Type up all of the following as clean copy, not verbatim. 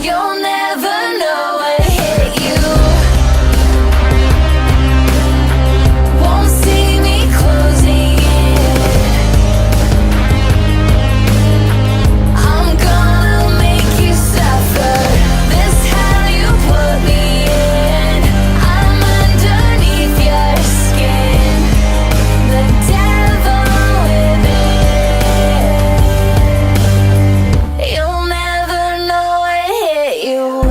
You'll never know what hit you. Won't see me closing in. I'm gonna make you suffer. This hell you put me in. I'm underneath your skin. The devil within. You'll never know what hit you.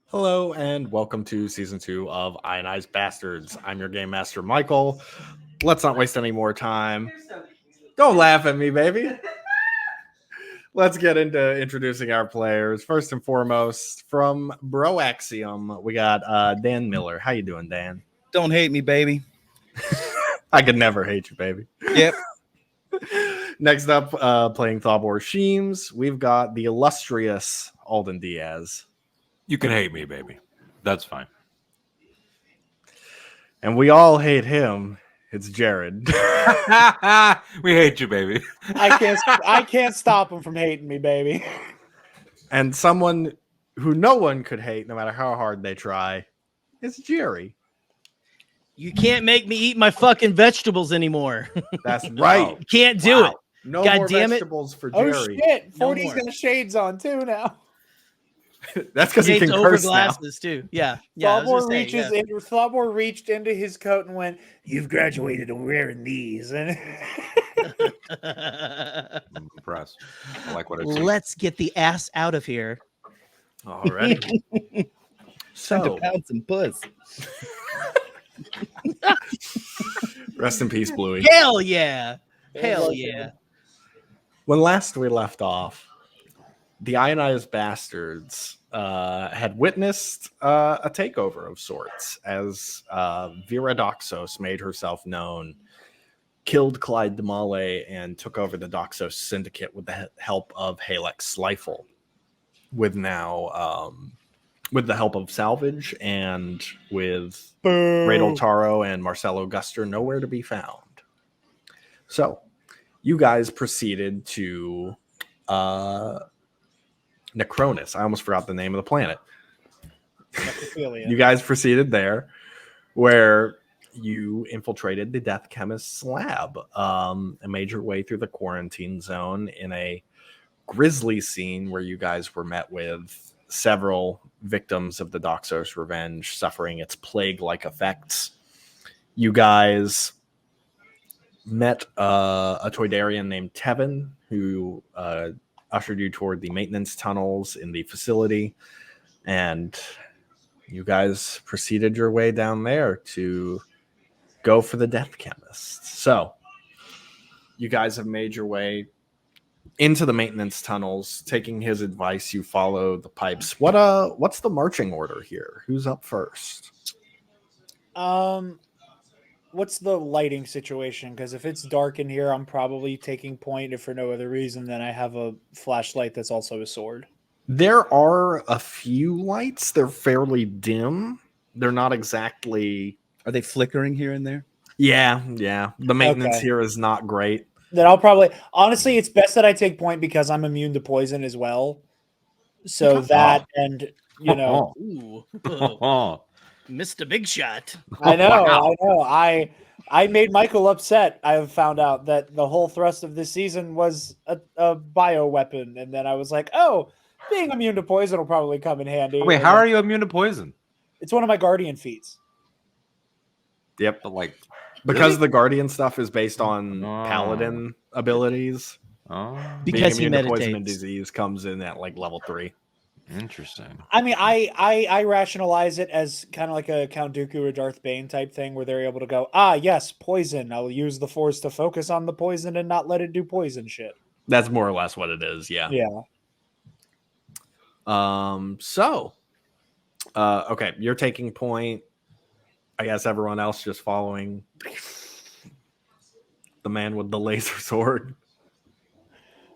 Hello and welcome to season 2 of Ionized Basterds. I'm your game master, Michael. Let's not waste any more time. Don't laugh at me, baby. Let's get into introducing our players. First and foremost, from Broaxium, we got Dan Miller. How you doing, Dan? Don't hate me, baby. I could never hate you, baby. Yep. Next up, playing Thobor Sheems, we've got the illustrious Alden Diaz. You can hate me, baby. That's fine. And we all hate him. It's Jared. We hate you, baby. I can't stop him from hating me, baby. And someone who no one could hate, no matter how hard they try, is Jerry. You can't make me eat my fucking vegetables anymore. That's right. You can't do it. No God more damn it. vegetables for Oh Jerry. shit! No 40's more. got shades on too now. That's because he Shades can over curse now. glasses too. Yeah. I was gonna say, Thobor reached into his coat and went, "You've graduated to wearing these." And yeah. I'm impressed. I like what I see. Let's get the ass out of here. Alrighty. Time So, to pound some puss. rest in peace, Bluey. Hell yeah. Hell yeah. When last we left off, the Ionized Bastards had witnessed a takeover of sorts as Viradoxos made herself known, killed Clyde Damale, and took over the Doxos Syndicate with the help of Halek Sliefel, with the help of Salvage and with Radel Taro and Marcelo Guster nowhere to be found. So, you guys proceeded to Necronus. I almost forgot the name of the planet. You guys proceeded there, where you infiltrated the Death Chemist's lab and made your way through the quarantine zone in a grisly scene where you guys were met with several victims of the Doxos Revenge suffering its plague-like effects. You guys met a Toydarian named Tevin, who ushered you toward the maintenance tunnels in the facility, and you guys proceeded your way down there to go for the Death Chemist. So, you guys have made your way into the maintenance tunnels. Taking his advice, you follow the pipes. What's the marching order here? Who's up first? what's the lighting situation? Because if it's dark in here, I'm probably taking point. If for no other reason, then I have a flashlight that's also a sword. There are a few lights. They're fairly dim. They're not exactly. Are they flickering here and there? Yeah. The maintenance Okay. here is not great. Then I'll probably honestly, it's best that I take point because I'm immune to poison as well. So that and you know, Ooh. Oh, Missed a big shot. I know, Wow. I made Michael upset. I have found out that the whole thrust of this season was a bio weapon, and then I was like, oh, being immune to poison will probably come in handy. wait, And how then- are you immune to poison? It's one of my guardian feats. Yep. But like, Because really? the Guardian stuff is based on Oh. Paladin abilities. Oh, Because he Being immune to poison and meditates. disease comes in at like level 3. interesting. I mean, I rationalize it as kind of like a Count Dooku or Darth Bane type thing where they're able to go, yes, poison. I'll use the Force to focus on the poison and not let it do poison shit. That's more or less what it is. Yeah. Yeah. Okay, you're taking point. I guess everyone else just following the man with the laser sword.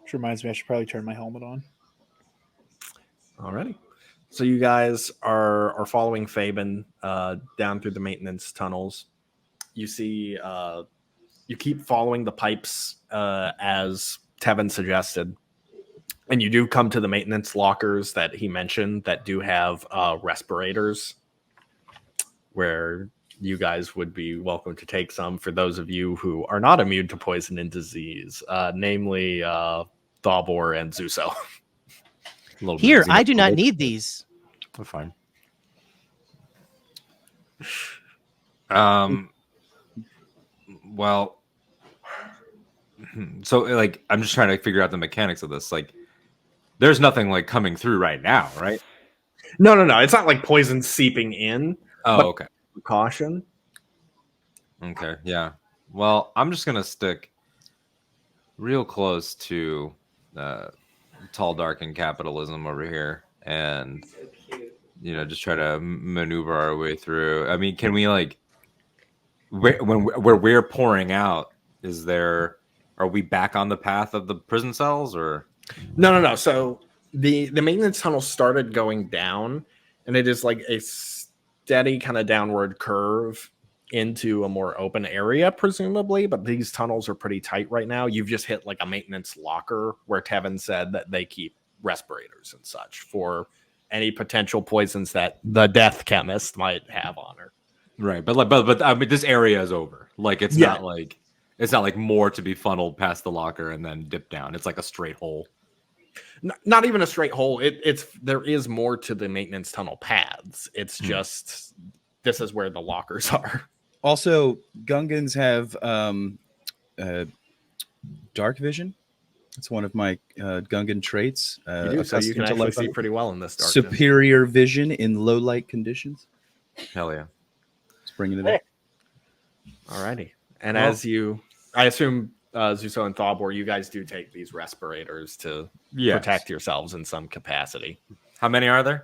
Which reminds me, I should probably turn my helmet on. Alrighty. So you guys are following Fabian down through the maintenance tunnels. You see, you keep following the pipes as Tevin suggested. And you do come to the maintenance lockers that he mentioned that do have respirators, where you guys would be welcome to take some for those of you who are not immune to poison and disease, namely Thalbor and Zuso. A little bit Here, of I do not xenophobic. need these. We're fine. Well, so like I'm just trying to figure out the mechanics of this. Like, there's nothing like coming through right now, right? No. It's not like poison seeping in. Oh, But- okay. Caution. Okay, yeah. Well, I'm just gonna stick real close to tall, dark, and capitalism over here, and just try to maneuver our way through. I mean, can we like where we're pouring out? Are we back on the path of the prison cells, or No. So the maintenance tunnel started going down, and it is like a steady kind of downward curve into a more open area, presumably. But these tunnels are pretty tight right now. You've just hit like a maintenance locker where Tevin said that they keep respirators and such for any potential poisons that the Death Chemist might have on her. right? But I mean, this area is over. Like, it's not like more to be funneled past the locker and then dip down. It's like a straight hole. Not even a straight hole. There is more to the maintenance tunnel paths. It's just this is where the lockers are. Also, Gungans have dark vision. It's one of my Gungan traits. You do, so you can actually see pretty well in this darkness. Superior vision in low light conditions. Hell yeah. It's bringing it up. Alrighty. And Well- I assume Zuso and Thalbor, you guys do take these respirators to Yes. protect yourselves in some capacity. How many are there?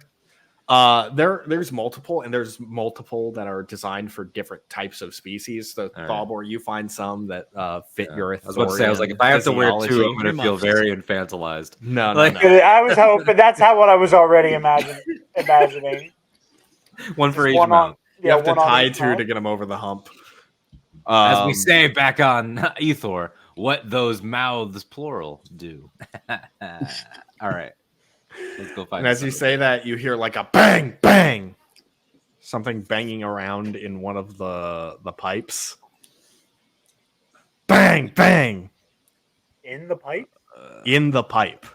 There's multiple, and there's multiple that are designed for different types of species. So All right. Thalbor, you find some that fit your. I was about to say, I was like, if I have to wear two, I'm going to feel very infantilized. No. I was hoping that's what I was already imagining. One for each One on- mouth. You have to one on tie each two mouth. to get them over the hump. As we say back on Ethor, what those mouths plural do. All right. Let's go find And as you somebody. say that, you hear like a bang, bang, something banging around in one of the pipes. Bang, bang, In the pipe? in the pipe.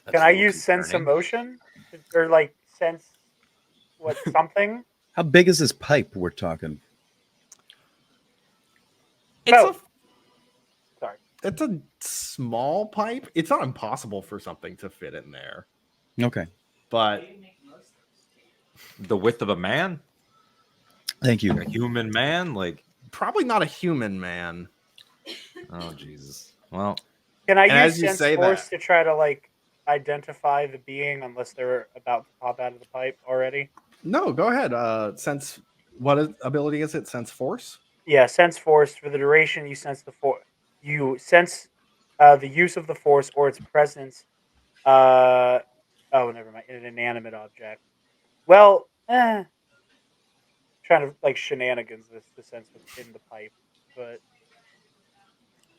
That's Can a I little use sense concerning. emotion? Or like sense something? How big is this pipe we're talking? Sorry. It's a small pipe. It's not impossible for something to fit in there, Okay. but The width of a man? Thank you. A human man? Like, probably not a human man. oh, Jesus. Well, Can I And as use you sense say force that- to try to like identify the being unless they're about to pop out of the pipe already? No, go ahead. Sense. Ability is it? Sense force. Yeah, sense force for the duration you sense the force. You sense the use of the force or its presence. Oh, never mind. In an inanimate object. Well, trying to like shenanigans this to sense what's in the pipe, but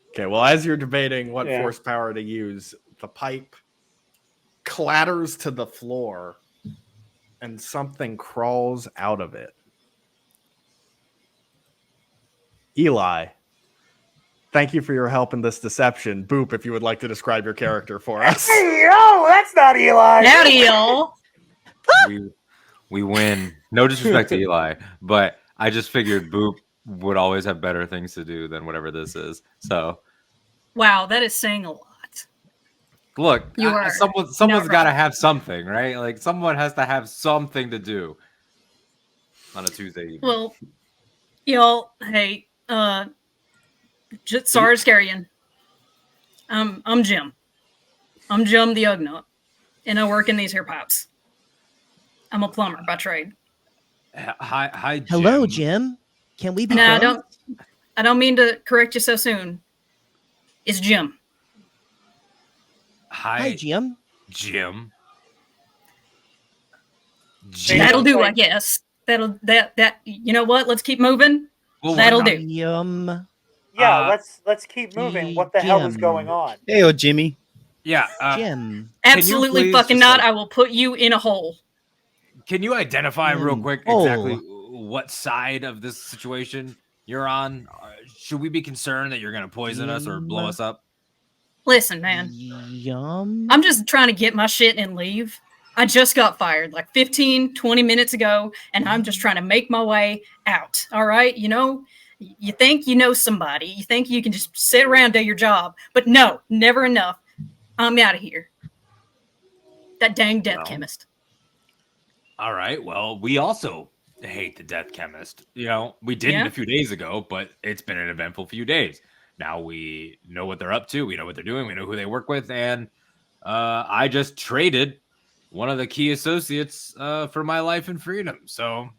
Okay. Well, as you're debating what Yeah. force power to use, the pipe clatters to the floor, and something crawls out of it. Eli, thank you for your help in this deception. Boop, if you would like to describe your character for us. hey, no, that's not Eli. Howdy, y'all. we win. No disrespect to Eli, but I just figured Boop would always have better things to do than whatever this is. So, Wow, that is saying a lot. look, You are someone's not got to wrong. have something, right? Like, someone has to have something to do on a Tuesday evening. Well, y'all, hey, sorry to scare you. I'm Jim. I'm Jim the Ugnaught, and I work in these here pipes. I'm a plumber by trade. Hi, Jim. Hello, Jim. Can we be No, friends? I don't mean to correct you so soon. It's Jim. Hi, Jim. Jim. Hey, That'll do, I like- guess. That you know what? Let's keep moving. Well, That'll why not? do. Jim. Yeah, let's keep moving. What the hell is Jim. going on? Hey, oh Jimmy. Yeah. Jim. Absolutely please fucking just, not. like- I will put you in a hole. Can you identify real Jim. quick Oh. exactly what side of this situation you're on? Should we be concerned that you're going to poison us or blow Jim. us up? Listen, man. Yum. I'm just trying to get my shit and leave. I just got fired like 15, 20 minutes ago, and I'm just trying to make my way out. All right? You know, you think you know somebody. You think you can just sit around and do your job. But no, never enough. I'm out of here. That dang Death Chemist. All right. Well, we also hate the Death Chemist. You know, we didn't a few days ago, but it's been an eventful few days. Now we know what they're up to. We know what they're doing. We know who they work with. And I just traded one of the key associates for my life and freedom. So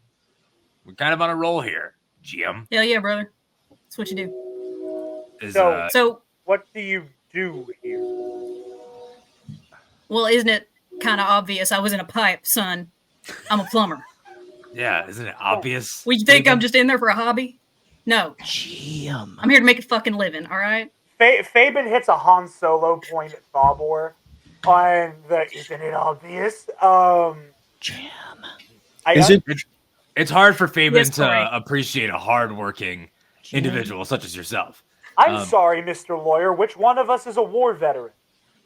we're kind of on a roll here, GM. Hell yeah, brother. That's what you do. So what do you do here? Well, isn't it kind of obvious? I was in a pipe, son. I'm a plumber. Yeah, isn't it obvious? Well, you think I'm just in there for a hobby? No. Jim. I'm here to make a fucking living, all right? Fabian hits a Han Solo point at Thobor on the isn't it obvious? Jim. It's hard for Fabian Yes, Corey. to appreciate a hardworking individual such as yourself. I'm sorry, Mr. Lawyer. Which one of us is a war veteran?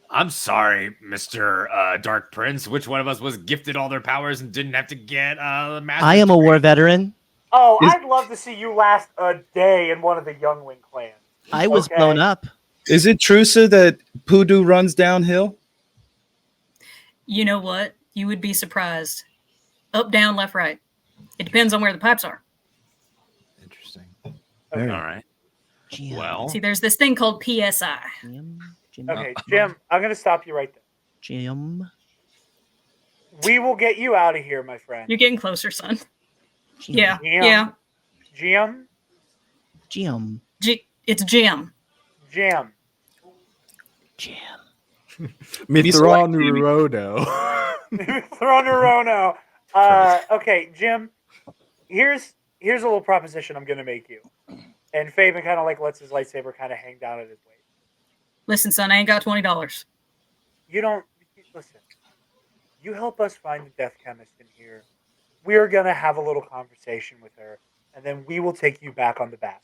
I'm sorry, Mr. Dark Prince. Which one of us was gifted all their powers and didn't have to get master? I am a war veteran. Oh, I'd love to see you last a day in one of the Youngling clans. I was blown up. Is it true, sir, that Poodoo runs downhill? You know what? You would be surprised. Up, down, left, right. It depends on where the pipes are. Interesting. Okay. All right. Jim. Well, See, there's this thing called PSI. Jim. Jim. Okay, Jim, I'm going to stop you right there. Jim. We will get you out of here, my friend. You're getting closer, son. Jim. Yeah, Jim. yeah. Jim? Jim. It's Jim. Jim. Jim. Mitron Rodo. Thronerono. Okay, Jim, here's a little proposition I'm going to make you. And Fabian kind of like lets his lightsaber kind of hang down at his waist. Listen, son, I ain't got $20. You don't... Listen. You help us find the Death Chemist in here. We're going to have a little conversation with her. And then we will take you back on the Basterds.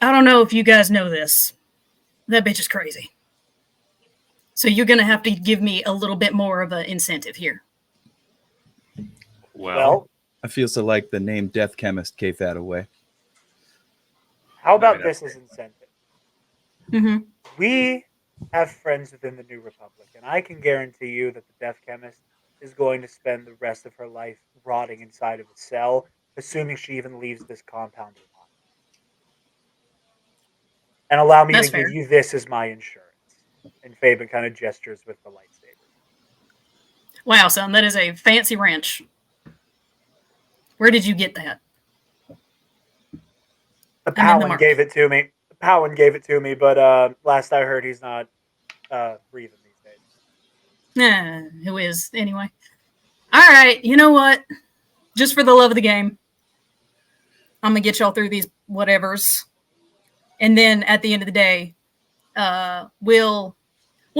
I don't know if you guys know this. That bitch is crazy. So you're going to have to give me a little bit more of an incentive here. Well, I feel so like the name Death Chemist gave that away. how about this as incentive? Mm-hmm. We have friends within the New Republic, and I can guarantee you that the Death Chemist is going to spend the rest of her life rotting inside of a cell, assuming she even leaves this compound or not. And allow me That's to fair. give you this as my insurance. And Fabian kind of gestures with the lightsaber. Wow, son, that is a fancy wrench. Where did you get that? The I'm in the Powan mark. gave it to me. Powan gave it to me, but last I heard, he's not breathing these days. Nah, who is, anyway. All right, you know what? Just for the love of the game, I'm going to get y'all through these whatevers. And then at the end of the day, we'll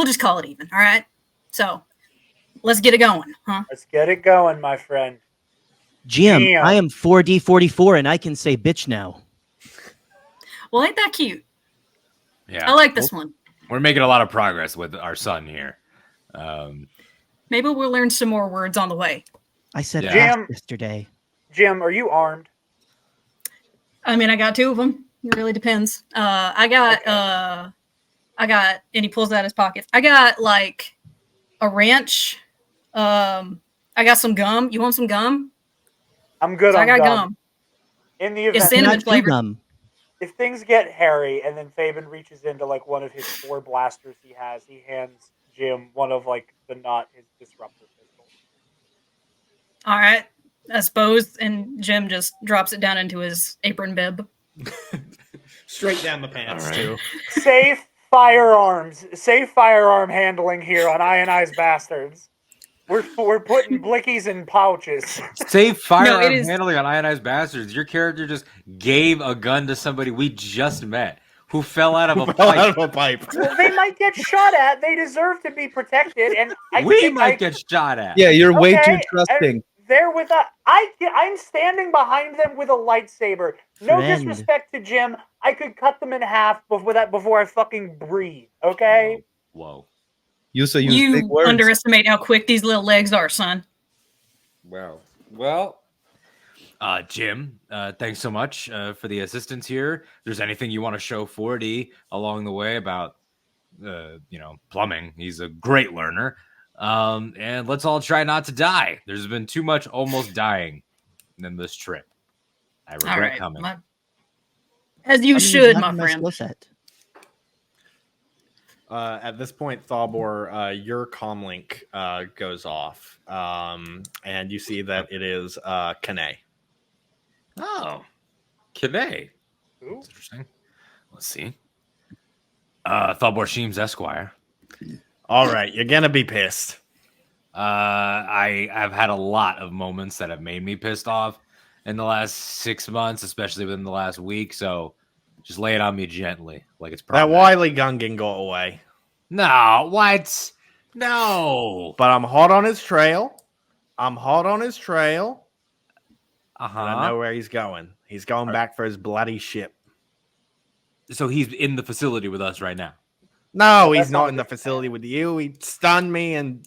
just call it even, all right? So, let's get it going, huh? Let's get it going, my friend. Jim, Jim. I am 4D44 and I can say bitch now. Well, ain't that cute? yeah. I like this one. We're making a lot of progress with our son here. Maybe we'll learn some more words on the way. I said Yeah. ass Jim. yesterday. Jim, are you armed? I mean, I got two of them. It really depends. I got, and he pulls out his pockets. I got like a wrench. I got some gum. You want some gum? I'm good So on I got gum. gum. In the It's event, cinnamon Not chew flavored. gum. if things get hairy and then Fabian reaches into like one of his 4 blasters he has, he hands Jim one of like the not his disruptor pistol. All right, I suppose. And Jim just drops it down into his apron bib. Straight down the pants, All right. too. Safe firearm handling here on Ionized Bastards. We're putting blickies in pouches. Safe firearm it is- handling on Ionized Bastards. Your character just gave a gun to somebody we just met. who fell out of a Fell out pipe. of a pipe. Well, they might get shot at. They deserve to be protected, and We might get shot at. Yeah, you're way too Okay, trusting. They're with a. I'm standing behind them with a lightsaber. No Friend. disrespect to Jim. I could cut them in half before I fucking breathe. Okay. Whoa. You use big You words. underestimate how quick these little legs are, son. Wow. Well, Jim, thanks so much for the assistance here. If there's anything you want to show 4D along the way about, plumbing, he's a great learner. And let's all try not to die. There's been too much almost dying in this trip. I regret All right. coming. As you I mean, should, not my my friend. skill set. At this point, Thalbor, your comlink goes off, and you see that it is Kane. Oh, Kine. Ooh. That's interesting. Let's see. Thalbor Sheems Esquire. All right, you're gonna be pissed. I've had a lot of moments that have made me pissed off in the last 6 months, especially within the last week. So just lay it on me gently, like it's That probably Wily Gungan got away, No, what? No. but I'm hot on his trail. And I know where he's going. He's going back for his bloody ship. So he's in the facility with us right now. No, That's he's not not a in the good facility with you. He stunned me and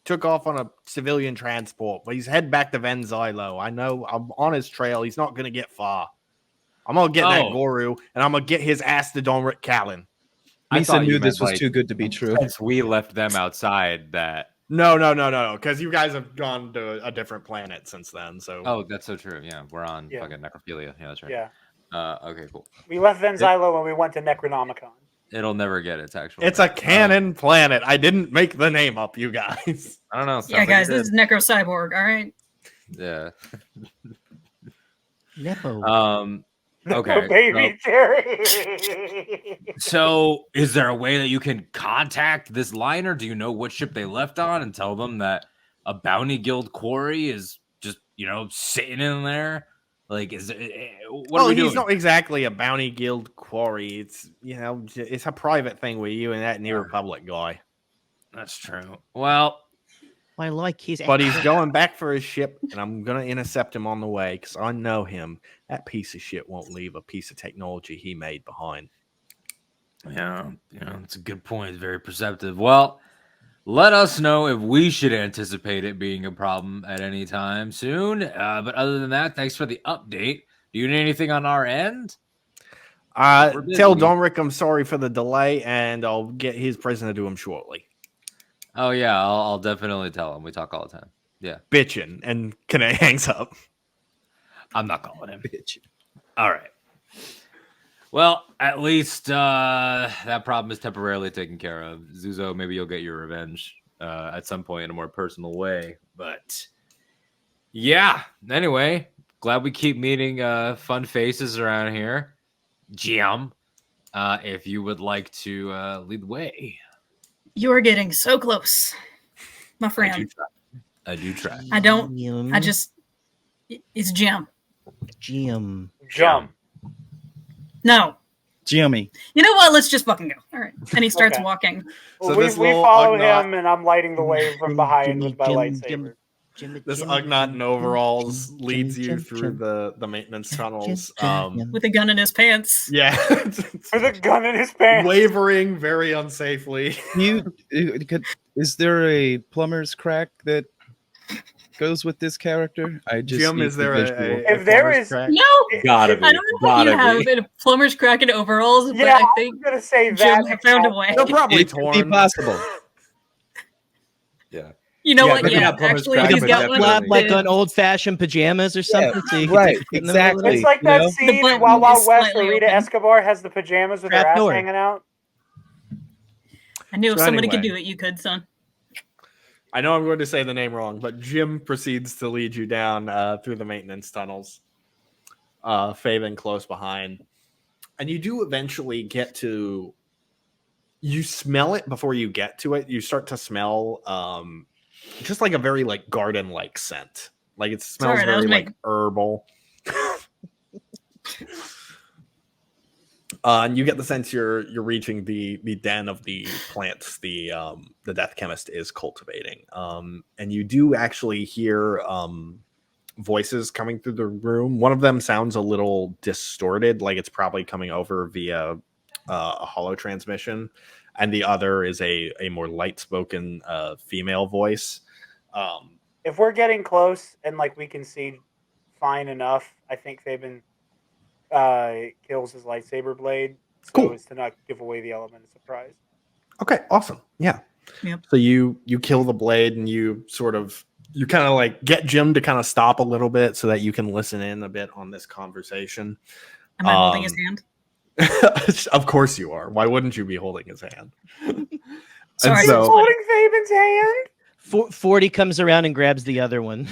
took off on a civilian transport, but he's head back to Venzilo. I know I'm on his trail. He's not going to get far. I'm going to get that Oh. Goru, and I'm going to get his ass to Donrit Callan. I Misa thought you knew this meant, was too good to be true. Since we left them outside, that. No, because you guys have gone to a different planet since then. So, Oh, that's so true. Yeah, we're on Yeah. fucking necrophilia. Yeah, that's right. Yeah. Okay, cool. We left Venzilo when we went to Necronomicon. It'll never get its actual. it's a name. canon planet. I didn't make the name up, you guys. I don't know. Yeah, sounds like guys, it this is Necro Cyborg. All right. did. Nepo. Yeah. Okay. Baby Jerry. So, is there a way that you can contact this liner? Do you know what ship they left on and tell them that a bounty guild quarry is just, sitting in there? Like, what are we doing? He's not exactly a bounty guild quarry. It's it's a private thing with you and that New Republic guy. That's true. Well, I like his. But he's going back for his ship, and I'm gonna intercept him on the way because I know him. That piece of shit won't leave a piece of technology he made behind. yeah, it's a good point. It's very perceptive. Well, let us know if we should anticipate it being a problem at any time soon. But other than that, thanks for the update. Do you need anything on our end? We're busy. Tell Donrick I'm sorry for the delay, and I'll get his prisoner to him shortly. Oh yeah, I'll definitely tell him. We talk all the time. Yeah, Bitchin', and Kane hangs up. I'm not calling him. Bitch. All right. Well, at least that problem is temporarily taken care of. Zuzo, maybe you'll get your revenge at some point in a more personal way. But yeah, anyway, glad we keep meeting fun faces around here. Jim, if you would like to lead the way. You're getting so close, my friend. I do try. I don't. Jim. It's Jim. Jim. Jump. No. Jimmy. You know what? Let's just fucking go. All right. And he starts Okay. walking. So we this little follow Ugnaught- him, and I'm lighting the way from behind with my lightsaber. This Ugnaught in overalls leads you through the maintenance tunnels. With a gun in his pants. Yeah, With a gun in his pants. wavering very unsafely. Is there a plumber's crack that goes with this character? I just Jim, need is the there visual. If there plumber's is- crack? No. Gotta I don't know what you have in a plumber's crack and overalls, but Yeah, I I think was gonna say Jim that. found a way. They're probably It could be torn. possible. Yeah. You know Yeah, what? maybe Yeah, not plumber's actually, crack, he's but got one. definitely- Like on old-fashioned pajamas or something. So you can right, take it in the middle of the exactly. It's like You that know? scene The in Wild button Wild is West slightly where Rita open. Escobar has the pajamas with her Trap ass door. hanging out. I knew if So somebody could anyway. do it, you could, son. I know I'm going to say the name wrong, but Jim proceeds to lead you down through the maintenance tunnels, Faven close behind. And you do eventually get to... You smell it before you get to it. You start to smell just like a very like garden-like scent. Like it smells Sorry, that was very me. like herbal. And you get the sense you're reaching the den of the plants the Death Chemist is cultivating. And you do actually hear voices coming through the room. One of them sounds a little distorted, like it's probably coming over via a hollow transmission, and the other is a more light spoken female voice. If we're getting close and like we can see fine enough, I think Fabian kills his lightsaber blade so Cool. as to not give away the element of surprise. Okay, awesome. Yeah. Yep. So you kill the blade and you kind of like get Jim to kind of stop a little bit so that you can listen in a bit on this conversation. Am I holding his hand? Of course you are. Why wouldn't you be holding his hand? Sorry. And so, Holding Fabian's hand? 40 comes around and grabs the other one.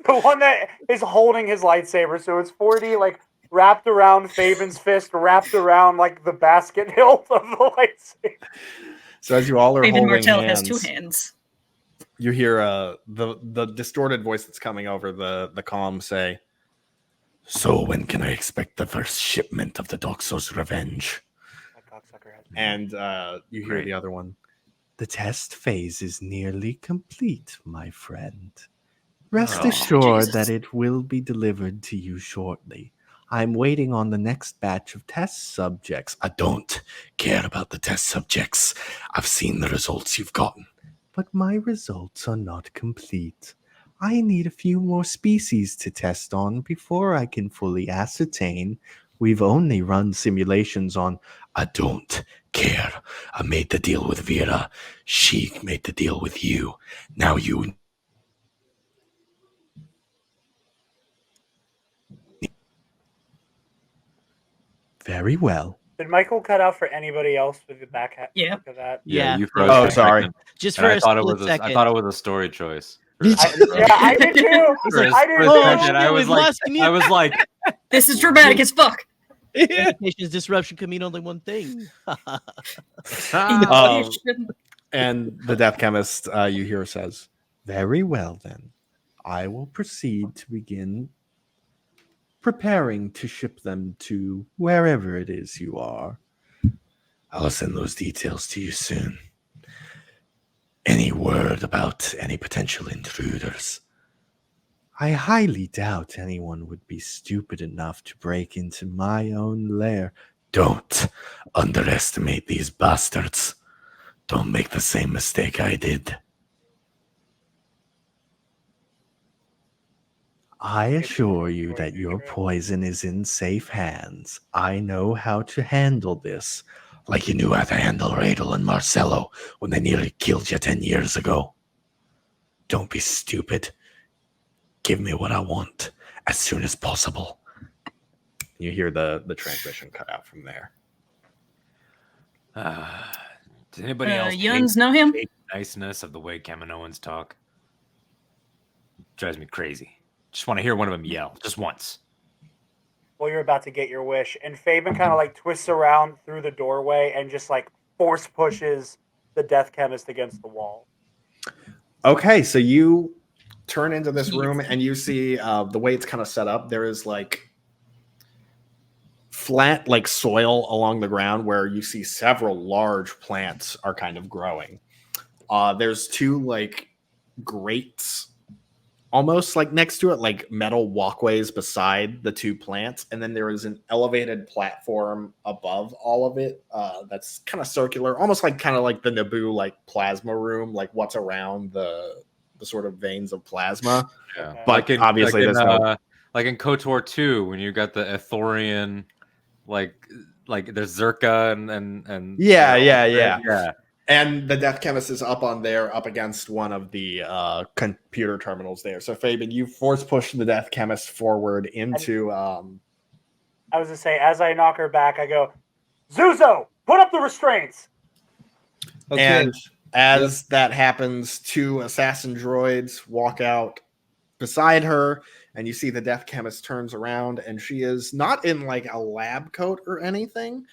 The one that is holding his lightsaber. So it's 40 like wrapped around Fabian's fist, wrapped around like the basket hilt of the lightsaber. so as you all are Fabian holding Martell hands, has 2 hands. you hear the distorted voice that's coming over the comm say, "So when can I expect the first shipment of the Doxos Revenge?" And you hear the other one, "The test phase is nearly complete, my friend. Rest assured Jesus. that it will be delivered to you shortly. I'm waiting on the next batch of test subjects." "I don't care about the test subjects. I've seen the results you've gotten." "But my results are not complete. I need a few more species to test on before I can fully ascertain. We've only run simulations on..." "I don't care. I made the deal with Vera. She made the deal with you. Now you..." "Very well." Did Michael cut out for anybody else with the back half Yeah. of that? Yeah. you froze. Oh, for a sorry. second, Just and for I a thought it split was second. I thought it was a story choice. Yeah, I did too. For a I did split Oh, second, shit, I was we've like, lost I was like, This is dramatic as fuck. Communications disruption can mean only one thing. Inhibition. And the Death Chemist, you hear, says, "Very well, then. I will proceed to begin preparing to ship them to wherever it is you are. I'll send those details to you soon. Any word about any potential intruders?" "I highly doubt anyone would be stupid enough to break into my own lair." "Don't underestimate these bastards. Don't make the same mistake I did." "I assure you that your poison is in safe hands. I know how to handle this. Like you knew how to handle Radel and Marcello when they nearly killed you 10 years ago. Don't be stupid. Give me what I want as soon as possible." You hear the transmission cut out from there. Does anybody else Yuns know him? hate the niceness of the way Kaminoans talk? Drives me crazy. Just want to hear one of them yell, just once. Well, you're about to get your wish, and Fabian kind of like twists around through the doorway and just like force pushes the Death Chemist against the wall. Okay, so you turn into this room and you see the way it's kind of set up. There is like flat like soil along the ground where you see several large plants are kind of growing. There's 2 like grates almost like next to it, like metal walkways beside the 2 plants, and then there is an elevated platform above all of it that's kind of circular, almost like kind of like the Naboo like plasma room, like what's around the sort of veins of plasma. Yeah. But obviously there's no... like in KOTOR 2 when you got the Ithorian like there's Zerka and yeah. And the Death Chemist is up on there, up against one of the computer terminals there. So Fabian, you force push the Death Chemist forward into I was gonna say, as I knock her back, I go, "Zuzo, put up the restraints." Okay. And as that happens, 2 assassin droids walk out beside her, and you see the Death Chemist turns around, and she is not in like a lab coat or anything,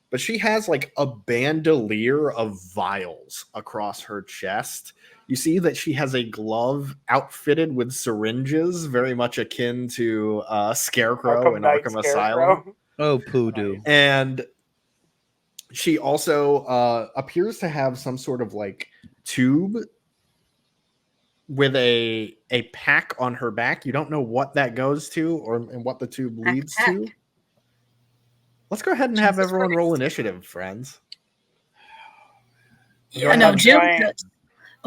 but she has like a bandolier of vials across her chest. You see that she has a glove outfitted with syringes, very much akin to Scarecrow in Arkham Asylum. Oh, poodoo. And she also appears to have some sort of like tube with a pack on her back. You don't know what that goes to and what the tube leads to. Let's go ahead and have everyone roll initiative, friends. Yeah, no, Jim.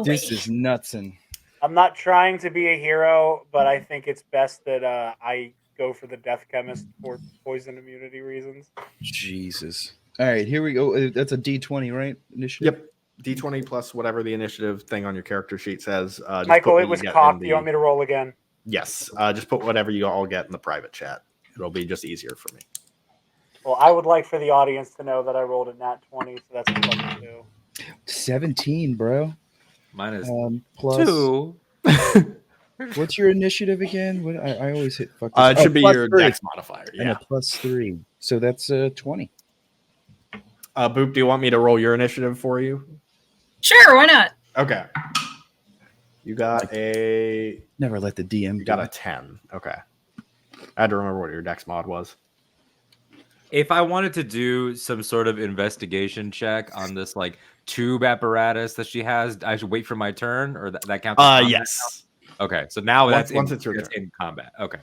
This is nutsin'. I'm not trying to be a hero, but I think it's best that I go for the Death Chemist for poison immunity reasons. Jesus. All right, here we go. That's a D20, right? Initiative. Yep. D20 plus whatever the initiative thing on your character sheet says. Just Michael, put what it was you get cocked. in You want me to roll again? Yes. Just put whatever you all get in the private chat. It'll be just easier for me. Well, I would like for the audience to know that I rolled a nat 20, so that's a +2. 17, bro. Mine is plus 2. What's your initiative again? What I always hit. Fuck It should be plus your 3. dex modifier. And Yeah. a +3. So that's 20. Boop, do you want me to roll your initiative for you? Sure, why not? Okay. You got Never let the DM. You got a 10. Okay. I had to remember what your dex mod was. If I wanted to do some sort of investigation check on this like tube apparatus that she has, I should wait for my turn, or that counts. Yes. Now? Okay, so now once it's your turn. in combat. Okay.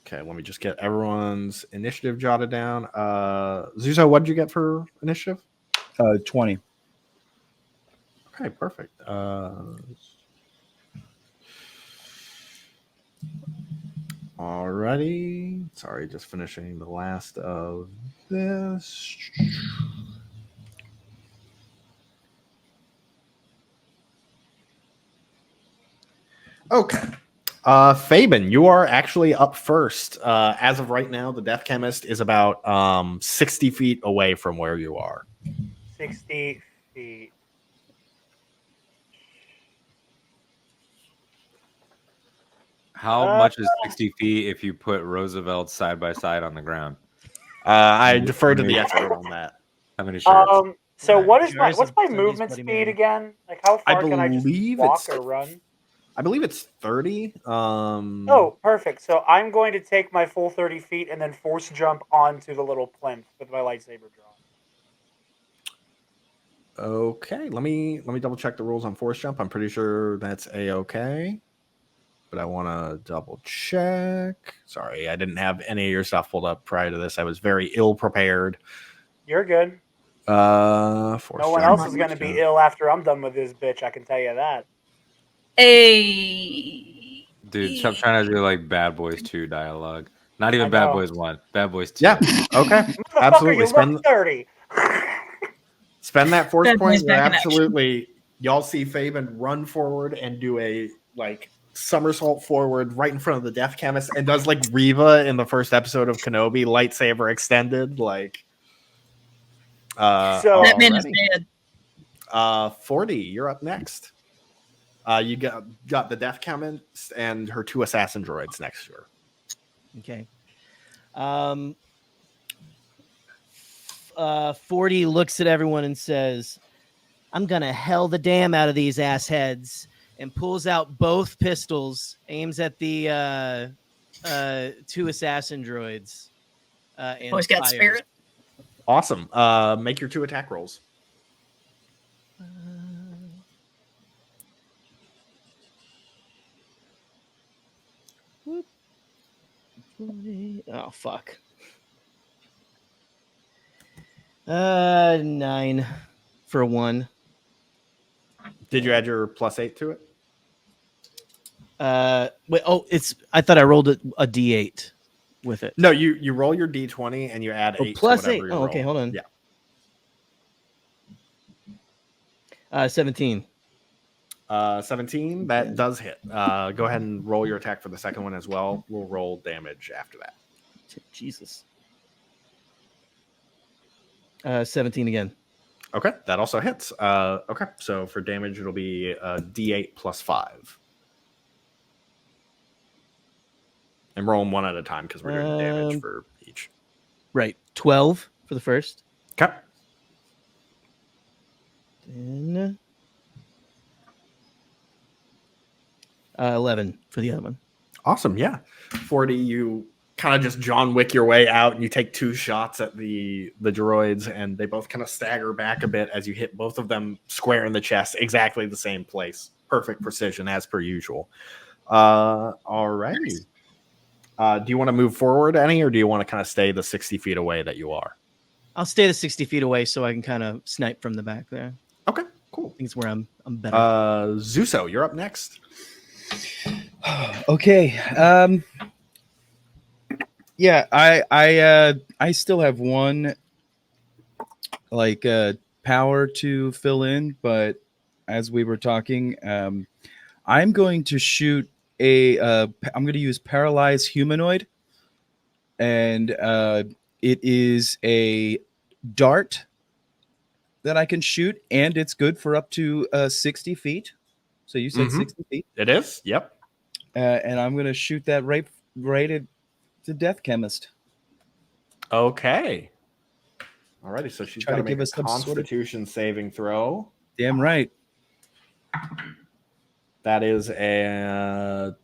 Okay, let me just get everyone's initiative jotted down. Zuzo, what did you get for initiative? 20. Okay, perfect. Alrighty. Sorry, just finishing the last of this. Okay. Fabian, you are actually up first. As of right now, the Death Chemist is about 60 feet away from where you are. 60 feet. How much is 60 feet if you put Roosevelt side by side on the ground? I defer to the expert on that. How many shirts? So Right. what is Yours what's is my somebody's movement Bloody speed Mary. again? Like how far can I just believe walk it's- or run? I believe it's 30. Oh, perfect. So I'm going to take my full 30 feet and then force jump onto the little plinth with my lightsaber drawn. Okay, let me double check the rules on force jump. I'm pretty sure that's a-okay, but I want to double check. Sorry, I didn't have any of your stuff pulled up prior to this. I was very ill prepared. You're good. Force No one jump. else is going to be ill after I'm done with this bitch. I can tell you that. Hey. Dude, stop trying to do like Bad Boys 2 dialogue. Not even I Bad know. Boys 1. Bad Boys 2. Yeah. Okay. Motherfucker, Absolutely. you look 30. Spend that force Bad point. Boys You're back in action. absolutely. Y'all see Fabian run forward and do a like somersault forward right in front of the Death Chemist, and does like Reva in the first episode of Kenobi, lightsaber extended. Like, So- That man is already. dead. 40. You're up next. You got the Death Chemist and her 2 assassin droids next to her. Okay. 40 looks at everyone and says, I'm going to hell the damn out of these assheads, and pulls out both pistols, aims at the 2 assassin droids. And Always got fires. spirit. Awesome. Make your 2 attack rolls. Oh, fuck. 9 for 1. Did you add your +8 to it? Wait, I thought I rolled a D8 with it. No, you roll your D20 and you add 8 plus to whatever 8. you Oh, okay, roll. hold on. Yeah. 17. 17, that does hit. Go ahead and roll your attack for the second one as well. We'll roll damage after that. Jesus. 17 again. Okay, that also hits. Okay, so for damage, it'll be D8 plus 5. And roll them one at a time because we're doing damage for each. Right. 12 for the first. Okay. Then 11 for the other one. Awesome. Yeah. 40, you kind of just John Wick your way out, and you take 2 shots at the droids, and they both kind of stagger back a bit as you hit both of them square in the chest, exactly the same place. Perfect precision as per usual. Alrighty. Do you want to move forward any, or do you want to kind of stay the 60 feet away that you are? I'll stay the 60 feet away so I can kind of snipe from the back there. Okay, cool. I think it's where I'm better. Zuso, you're up next. Okay. Yeah, I still have one power to fill in, but as we were talking, I'm going to shoot I'm going to use paralyzed humanoid, and it is a dart that I can shoot, and it's good for up to 60 feet. So you said 60 feet. It is. Yep. And I'm going to shoot that right at the Death Chemist. Okay. Alrighty, so she's got to give us a some Constitution saving throw. Damn right. That is a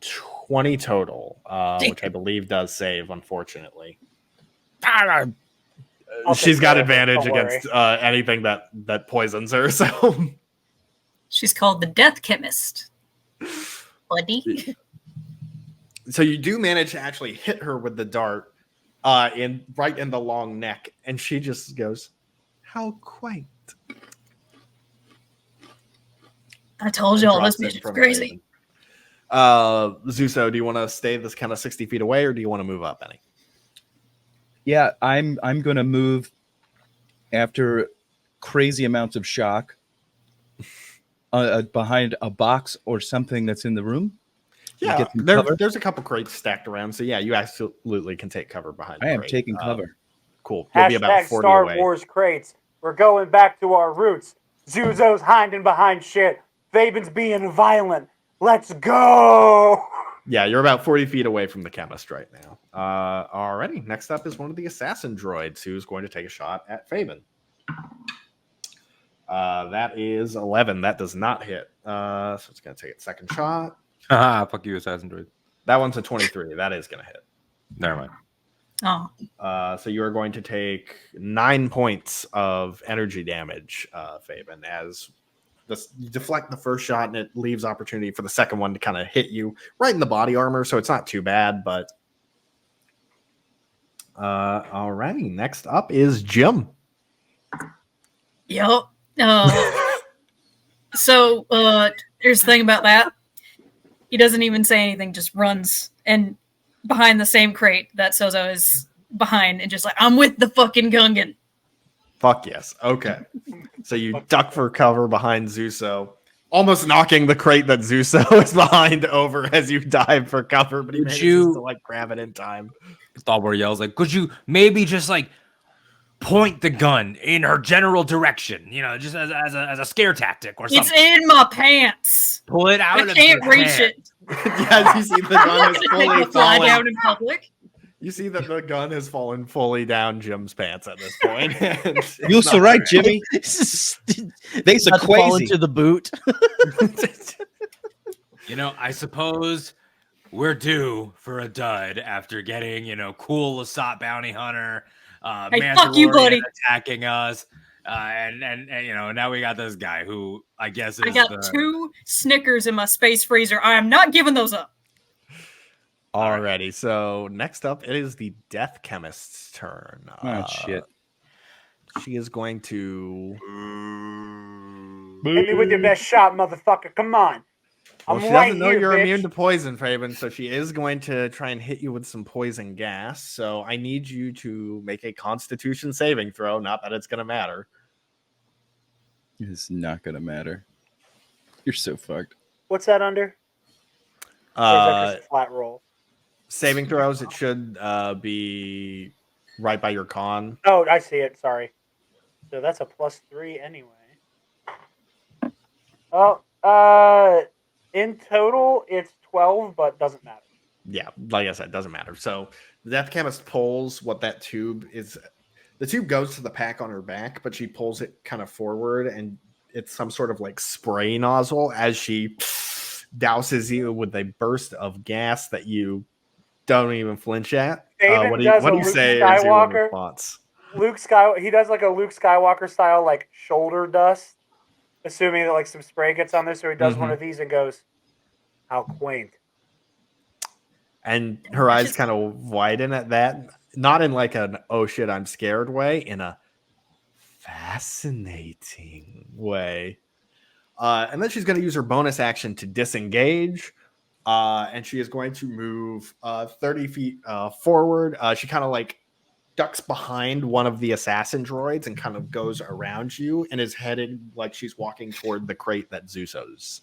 20 total, which I believe does save, unfortunately. She's got advantage against anything that poisons her, so... She's called the Death Chemist. Buddy. So you do manage to actually hit her with the dart right in the long neck, and she just goes, "How quaint." I told y'all this bitch is crazy. Zuso, do you want to stay this kind of 60 feet away, or do you want to move up any? Yeah, I'm going to move after crazy amounts of shock behind a box or something that's in the room. Yeah, there's a couple crates stacked around, so yeah, you absolutely can take cover behind. I am taking cover. Cool. You'll be about 40 Star away. Wars crates. We're going back to our roots. Zuzo's hiding behind shit. Fabian's being violent. Let's go. Yeah, you're about 40 feet away from the chemist right now. Alrighty. Next up is one of the assassin droids who's going to take a shot at Fabian. That is 11. That does not hit. So it's going to take its second shot. Fuck you, assassin droid. That one's a 23. That is going to hit. Never mind. Oh. So you are going to take 9 points of energy damage, Fabian, as you deflect the first shot, and it leaves opportunity for the second one to kind of hit you right in the body armor, so it's not too bad, but alrighty. Next up is Jim. Yep. So here's the thing about that. He doesn't even say anything, just runs and behind the same crate that Sozo is behind, and just like, I'm with the fucking Gungan. Fuck yes. Okay. So you duck for cover behind Zuso, almost knocking the crate that Zuso is behind over as you dive for cover, but he manages to like grab it in time. Stalwart yells like, "Could you maybe just like point the gun in her general direction? You know, just as a scare tactic or something." It's in my pants. Pull it out. I can't reach it. Yes, you see the gun has fully fly fallen. down in public. You see that the gun has fallen fully down Jim's pants at this point. You're so right, Jimmy. They's a fall crazy into the boot. You know, I suppose we're due for a dud after getting, cool Lasat bounty hunter, Hey, fuck you, buddy. attacking us, and now we got this guy who I guess is I got 2 Snickers in my space freezer. I am not giving those up. Alrighty, so next up it is the Death Chemist's turn. Oh shit. She is going to Hit me with your best shot, motherfucker. Come on. Well, I'm she right doesn't know here, you're bitch. immune to poison, Fabian, so she is going to try and hit you with some poison gas. So I need you to make a Constitution saving throw. Not that it's going to matter. It's not gonna matter. You're so fucked. What's that under? Or is that just a flat roll? Saving throws, it should be right by your con. Oh, I see it. Sorry. So that's a +3 anyway. Oh, in total it's 12, but doesn't matter. Yeah, like I said, doesn't matter. So the Death Chemist pulls what that tube is. The tube goes to the pack on her back, but she pulls it kind of forward, and it's some sort of like spray nozzle as she douses you with a burst of gas that you don't even flinch at. Faven What do does a you Luke say as your Skywalker. response? He does like a Luke Skywalker style, like shoulder dust, assuming that like some spray gets on there. So he does one of these and goes, "How quaint." And her eyes kind of widen at that, not in like an "oh shit, I'm scared" way, in a fascinating way. And then she's going to use her bonus action to disengage. And she is going to move 30 feet forward. She kind of like ducks behind one of the assassin droids and kind of goes around you and is headed like she's walking toward the crate that Zuso's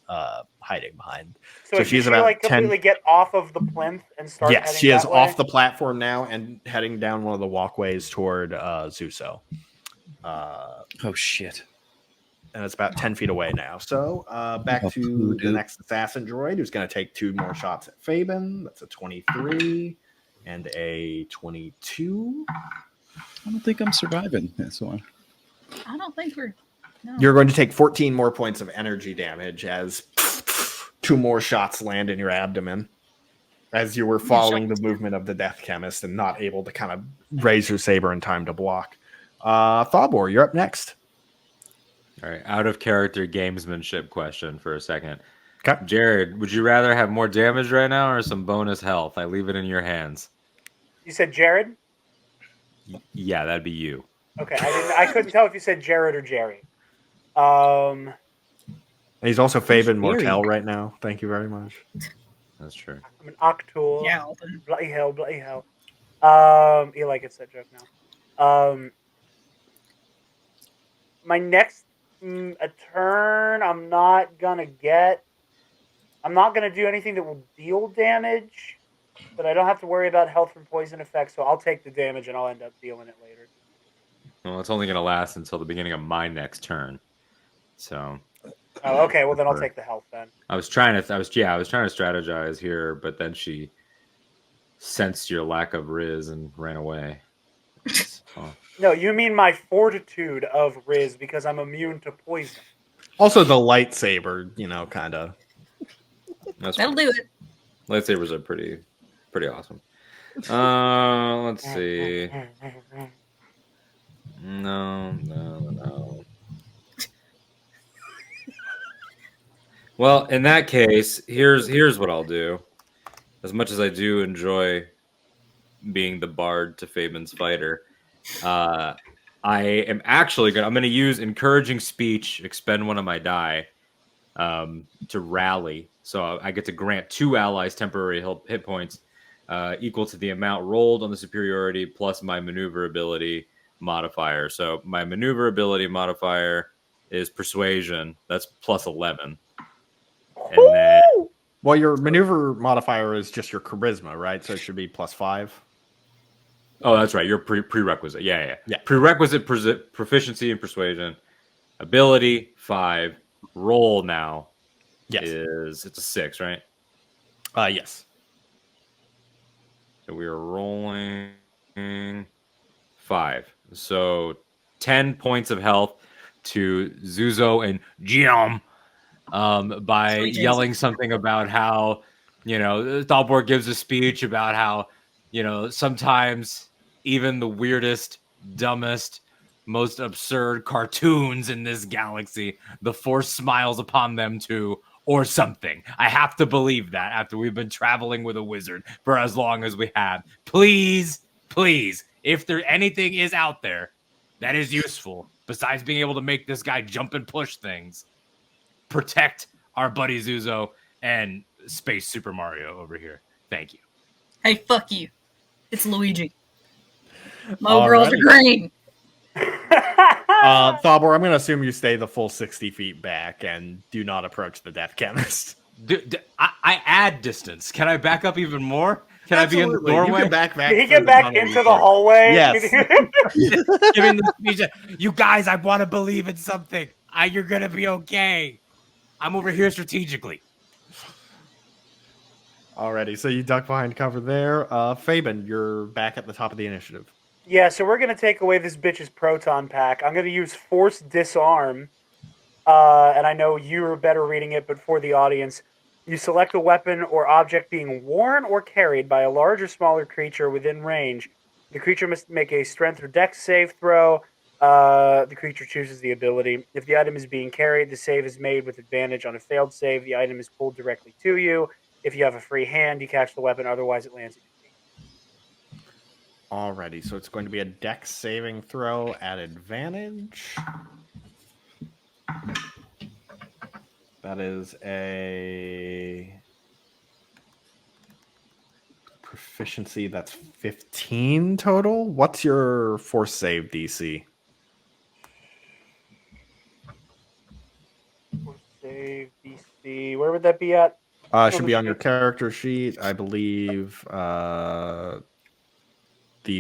hiding behind. So she's she about like 10. completely get off of the plinth and start. Yes, heading she is that way? off the platform now and heading down one of the walkways toward Zuso. Oh shit! And it's about 10 feet away now. So back to the next assassin droid, who's going to take 2 more shots at Faben. That's a 23 and a 22. I don't think I'm surviving this one. I don't think we're. No. You're going to take 14 more points of energy damage as 2 more shots land in your abdomen as you were following the movement of the Death Chemist and not able to kind of raise your saber in time to block. Thobor, you're up next. All right, out of character gamesmanship question for a second. Okay. Jared, would you rather have more damage right now or some bonus health? I leave it in your hands. You said Jared? Yeah, that'd be you. Okay, I couldn't tell if you said Jared or Jerry. And he's also Faben Jerry? Mortel right now. Thank you very much. That's true. I'm an Octool. Yeah. Bloody hell, bloody hell. Eli gets that joke now. My next a turn, I'm not gonna do anything that will deal damage, but I don't have to worry about health from poison effects, so I'll take the damage and I'll end up dealing it later. Well, it's only going to last until the beginning of my next turn. So. Oh, okay. Well, then I'll take the health then. I was trying to strategize here, but then she sensed your lack of Riz and ran away. No, you mean my fortitude of Riz because I'm immune to poison. Also, the lightsaber, kind of. That'll do it. Lightsabers are pretty awesome. Let's see. No. Well, in that case, here's what I'll do. As much as I do enjoy being the bard to Faben's fighter, I am actually I'm gonna use encouraging speech, expend one of my die, to rally. So I get to grant 2 allies temporary hit points, equal to the amount rolled on the superiority plus my maneuverability modifier. So my maneuverability modifier is persuasion. That's plus 11. And then, well, your maneuver modifier is just your charisma, right? So it should be plus 5. Oh, that's right. Your prerequisite. Yeah. Prerequisite proficiency in persuasion. Ability 5. Roll now. Yes. It's a 6, right? Yes. So we are rolling 5. So 10 points of health to Zuzo and Jim by yelling something about how, Thalborg gives a speech about how, sometimes even the weirdest, dumbest, most absurd cartoons in this galaxy, the Force smiles upon them too, or something. I have to believe that after we've been traveling with a wizard for as long as we have. Please, if there anything is out there that is useful, besides being able to make this guy jump and push things, protect our buddy Zuzo and Space Super Mario over here. Thank you. Hey, fuck you. It's Luigi. My girls are green. Thalbor, I'm going to assume you stay the full 60 feet back and do not approach the Death Chemist. I add distance. Can I back up even more? Can Absolutely. I be in the doorway? You can back Can he get back into the hallway? Yes. Give me the speech. You guys, I want to believe in something. You're going to be okay. I'm over here strategically. Alrighty, so you duck behind cover there. Faben, you're back at the top of the initiative. Yeah, so we're going to take away this bitch's proton pack. I'm going to use Force Disarm. And I know you're better reading it, but for the audience, You select a weapon or object being worn or carried by a large or smaller creature within range. The creature must make a strength or dex save throw. The creature chooses the ability. If the item is being carried, the save is made with advantage. On a failed save, the item is pulled directly to you. If you have a free hand, you catch the weapon. Otherwise, it lands at your feet. Alrighty, so it's going to be a dex saving throw at advantage. That is a proficiency that's 15 total. What's your force save DC? Force save DC. Where would that be at? Should be on your character sheet, I believe. The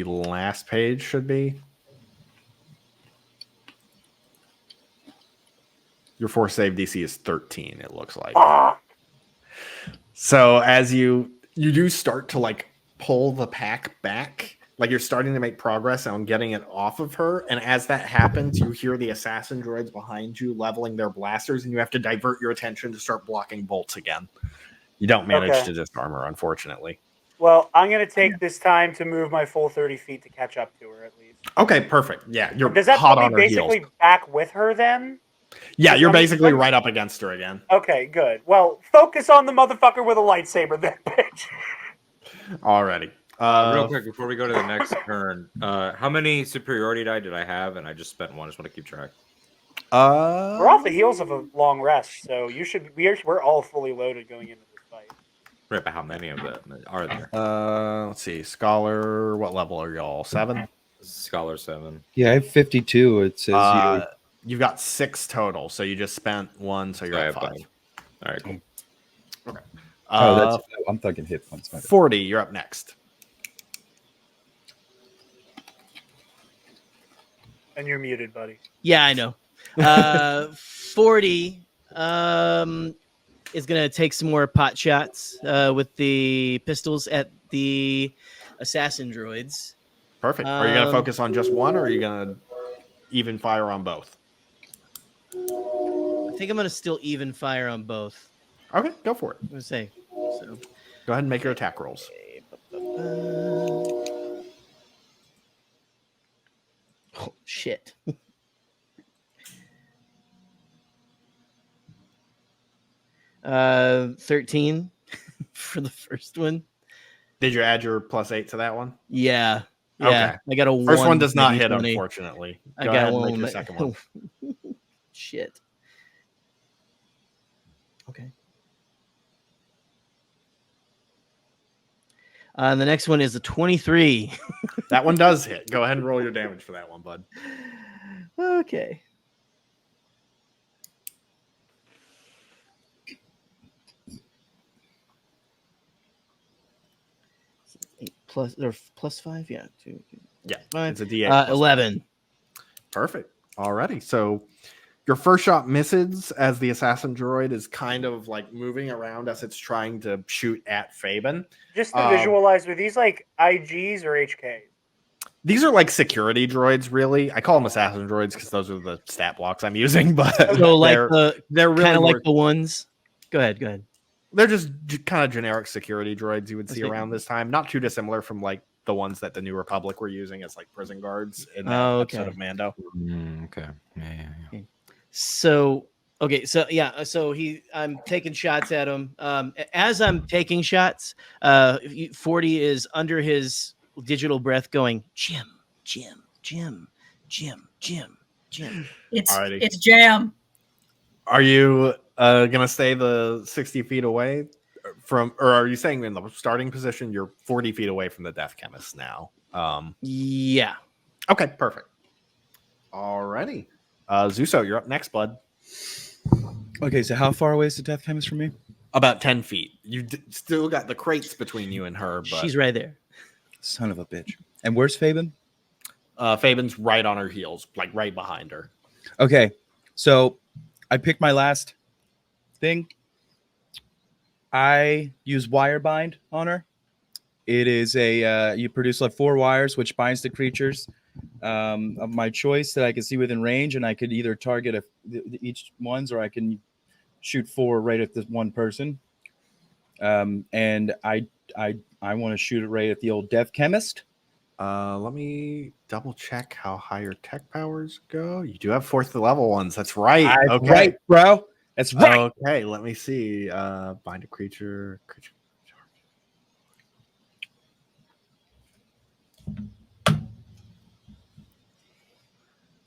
last page should be. Your force save DC is 13, it looks like. Ah! So as you do start to like pull the pack back, like you're starting to make progress on getting it off of her, and as that happens, you hear the assassin droids behind you leveling their blasters, and you have to divert your attention to start blocking bolts again. You don't manage to disarm her, unfortunately. Well, I'm going to take this time to move my full 30 feet to catch up to her, at least. Okay, perfect. Yeah, you're Does that hot put on me her basically heels. back with her then? Yeah, you're basically right up against her again. Okay, good. Well, focus on the motherfucker with a lightsaber then, bitch. Alrighty. Real quick, before we go to the next turn, how many superiority die did I have? And I just spent one. I just want to keep track. We're off the heels of a long rest, so we're all fully loaded going into this fight. Right, but how many of them are there? Let's see. Scholar, what level are y'all? 7? Scholar 7. Yeah, I have 52. It says you've got 6 total, so you just spent 1, so you're at 5. All right, cool. Okay. I'm thinking hit points. 40, you're up next. And you're muted, buddy. Yeah, I know. 40 is going to take some more pot shots with the pistols at the assassin droids. Perfect. Are you going to focus on just one, or are you going to even fire on both? I think I'm going to still even fire on both. Okay, go for it. I'm going to say. So. Go ahead and make your attack rolls. 13 for the first one. Did you add your +8 to that one? Yeah. Okay. I got a first one does not 20. hit, unfortunately. I got one. Make your second one. Shit. Okay. The next one is a 23. That one does hit. Go ahead and roll your damage for that one, bud. Okay. +5, yeah. 2, yeah, 5. It's a D8. 11. Perfect. Alrighty. So your first shot misses as the assassin droid is kind of like moving around as it's trying to shoot at Fabian. Just to visualize, are these like IGs or HKs? These are like security droids, really. I call them assassin droids because those are the stat blocks I'm using. But so like they're really kind of like the ones. Go ahead. They're just kind of generic security droids you would see around this time. Not too dissimilar from like the ones that the New Republic were using as like prison guards in that episode of Mando. Okay. Yeah. So I'm taking shots at him. As I'm taking shots, 40 is under his digital breath going, Jim. It's jam. Are you gonna stay the 60 feet away from, or are you saying in the starting position you're 40 feet away from the Death Chemist now? Yeah. Okay, perfect. Alrighty. Zuso, you're up next, bud. Okay, so how far away is the Death Chemist from me? About 10 feet. You still got the crates between you and her, but she's right there. Son of a bitch. And where's Fabian? Fabian's right on her heels, like right behind her. Okay, so I picked my last thing. I use wire bind on her. It is you produce like 4 wires, which binds the creatures of my choice that I can see within range, and I could either target each ones, or I can shoot 4 right at this one person. And I want to shoot it right at the old Death Chemist. Let me double check how high your tech powers go. You do have 4th level ones. That's right. That's Okay. right, bro. That's right. Okay, let me see. Bind a creature.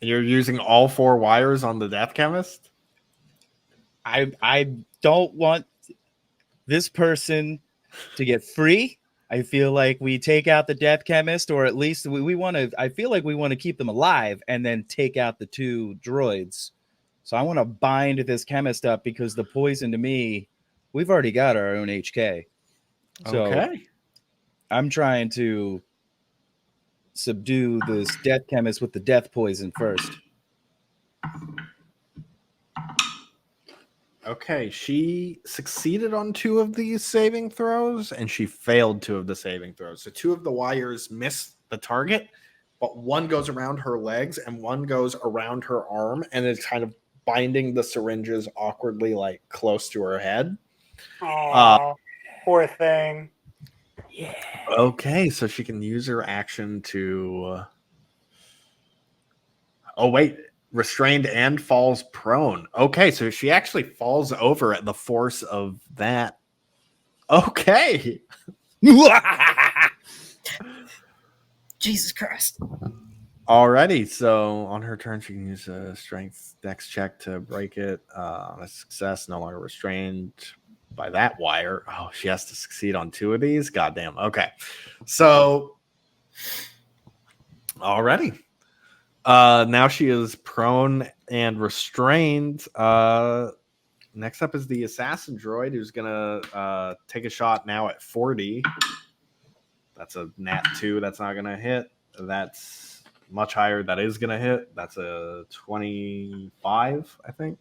You're using all 4 wires on the Death Chemist? I don't want this person to get free. I feel like we take out the Death Chemist, or at least we want to. I feel like we want to keep them alive and then take out the 2 droids. So I want to bind this chemist up because the poison to me, we've already got our own HK. So Okay. I'm trying to subdue this Death Chemist with the death poison first. Okay, she succeeded on 2 of these saving throws, and she failed 2 of the saving throws. So 2 of the wires miss the target, but 1 goes around her legs and 1 goes around her arm, and it's kind of binding the syringes awkwardly, like close to her head. Oh, poor thing. Yeah. Okay, so she can use her action to. Oh wait. Restrained and falls prone. Okay, so she actually falls over at the force of that. Okay. Jesus Christ. Alrighty, so on her turn, she can use a strength dex check to break it. A success, no longer restrained by that wire. Oh, she has to succeed on 2 of these? Goddamn. Okay. So, alrighty. Now she is prone and restrained. Next up is the assassin droid, who's gonna take a shot now at 40. That's a nat 2. That's not gonna hit. That's much higher. That is gonna hit. That's a 25, I think.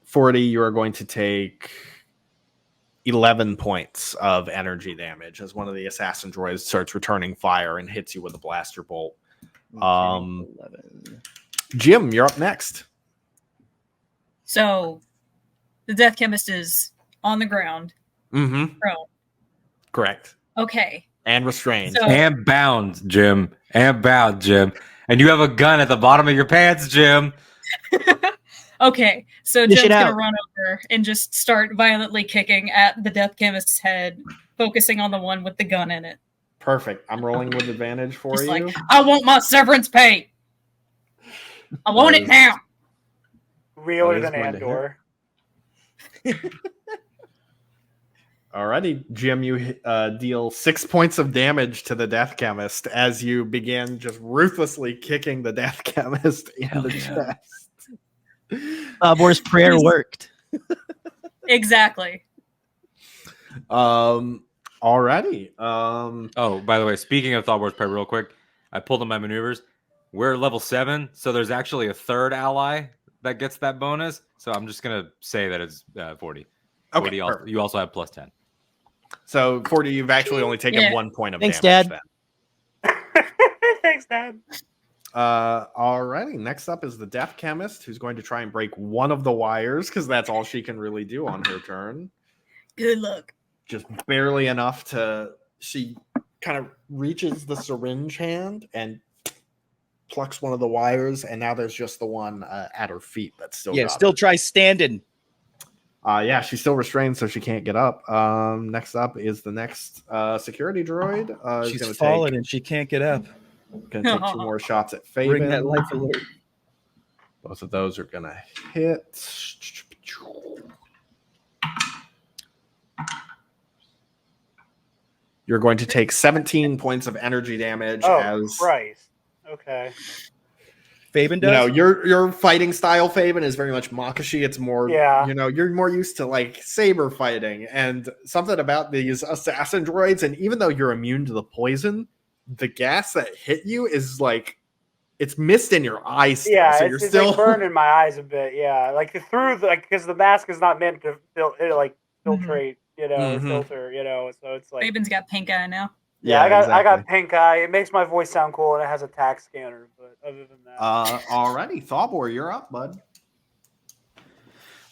40. You are going to take 11 points of energy damage as one of the assassin droids starts returning fire and hits you with a blaster bolt. 11. Jim, you're up next. So the Death Chemist is on the ground. Mm-hmm. Prone. Correct. Okay. And restrained. So, And bound, Jim. And bound, Jim. And you have a gun at the bottom of your pants, Jim. okay. So Dish Jim's it going to out. run over and just start violently kicking at the Death Chemist's head, focusing on the one with the gun in it. Perfect. I'm rolling with advantage for Just you. like, I want my severance pay. I want it now. Realer That is than going to Andor. Alrighty, Jim, you deal 6 points of damage to the Death Chemist as you begin just ruthlessly kicking the Death Chemist in the chest. Bor's prayer worked. Exactly. Alrighty. Oh, by the way, speaking of Thought Wars Prayer, real quick, I pulled on my maneuvers. We're level 7, so there's actually a 3rd ally that gets that bonus. So I'm just going to say that it's 40. Okay, 40 you also have plus 10. So 40, you've actually only taken 1 point of Thanks, damage. Dad. Then. Thanks, Dad. Alrighty. Next up is the Death Chemist, who's going to try and break one of the wires because that's all she can really do on her turn. Good luck. Just barely enough to. She kind of reaches the syringe hand and plucks one of the wires, and now there's just the one at her feet that's still. Yeah, got still her. try standing. Yeah, she's still restrained, so she can't get up. Next up is the next security droid. She's gonna fallen and she can't get up. Gonna take 2 more shots at Fabian. Bring that life alert. Both of those are gonna hit. You're going to take 17 points of energy damage Oh, as Christ. Okay. Fabian does? you know, your fighting style, Fabian, is very much Makashi. It's more, Yeah. you know, you're more used to like saber fighting, and something about these assassin droids. And even though you're immune to the poison, the gas that hit you is like it's mist in your eyes. Still, Yeah, so it's, you're it's still like burning my eyes a bit. Yeah, like because the mask is not meant to filtrate, filter, So it's like Fabian's got pink eye now. yeah, I got exactly. pink eye. It makes my voice sound cool, and it has a tack scanner. But other than that, Alrighty, Thawbor, you're up, bud.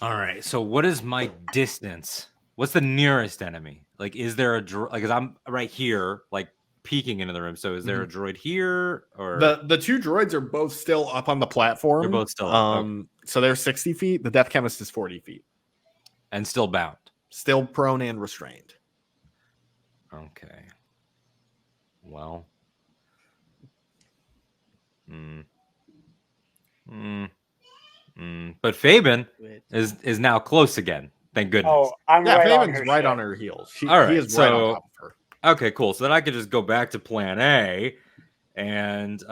All right. So what is my distance? What's the nearest enemy? Like, is there a droid? Like, 'cause I'm right here, like peeking into the room. So is there a droid here or The two droids are both still up on the platform. They're both still up, okay. So they're 60 feet. The Death Chemist is 40 feet. and still bound? Still prone and restrained. Okay. Well. But Fabian is now close again. Thank goodness. Oh, I'm Yeah, right on Fabian's her right shit. on her heels. All right, he is right on so- top of her. Okay, cool. So then I could just go back to plan A and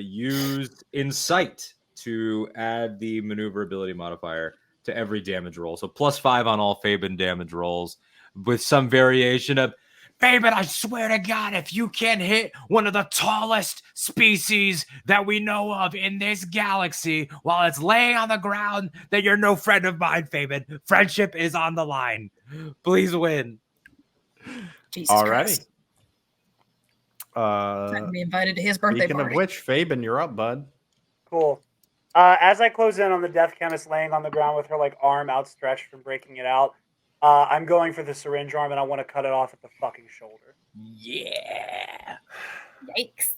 use Insight to add the maneuverability modifier to every damage roll. So +5 on all Fabian damage rolls with some variation of, Fabian, I swear to God, if you can hit one of the tallest species that we know of in this galaxy while it's laying on the ground, then you're no friend of mine, Fabian. Friendship is on the line. Please win. Jesus Alrighty. Christ. I can be invited to his birthday Speaking party. of which, Fabian, you're up, bud. Cool. As I close in on the Death Chemist laying on the ground with her like arm outstretched from breaking it out, I'm going for the syringe arm and I want to cut it off at the fucking shoulder. Yeah. Yikes.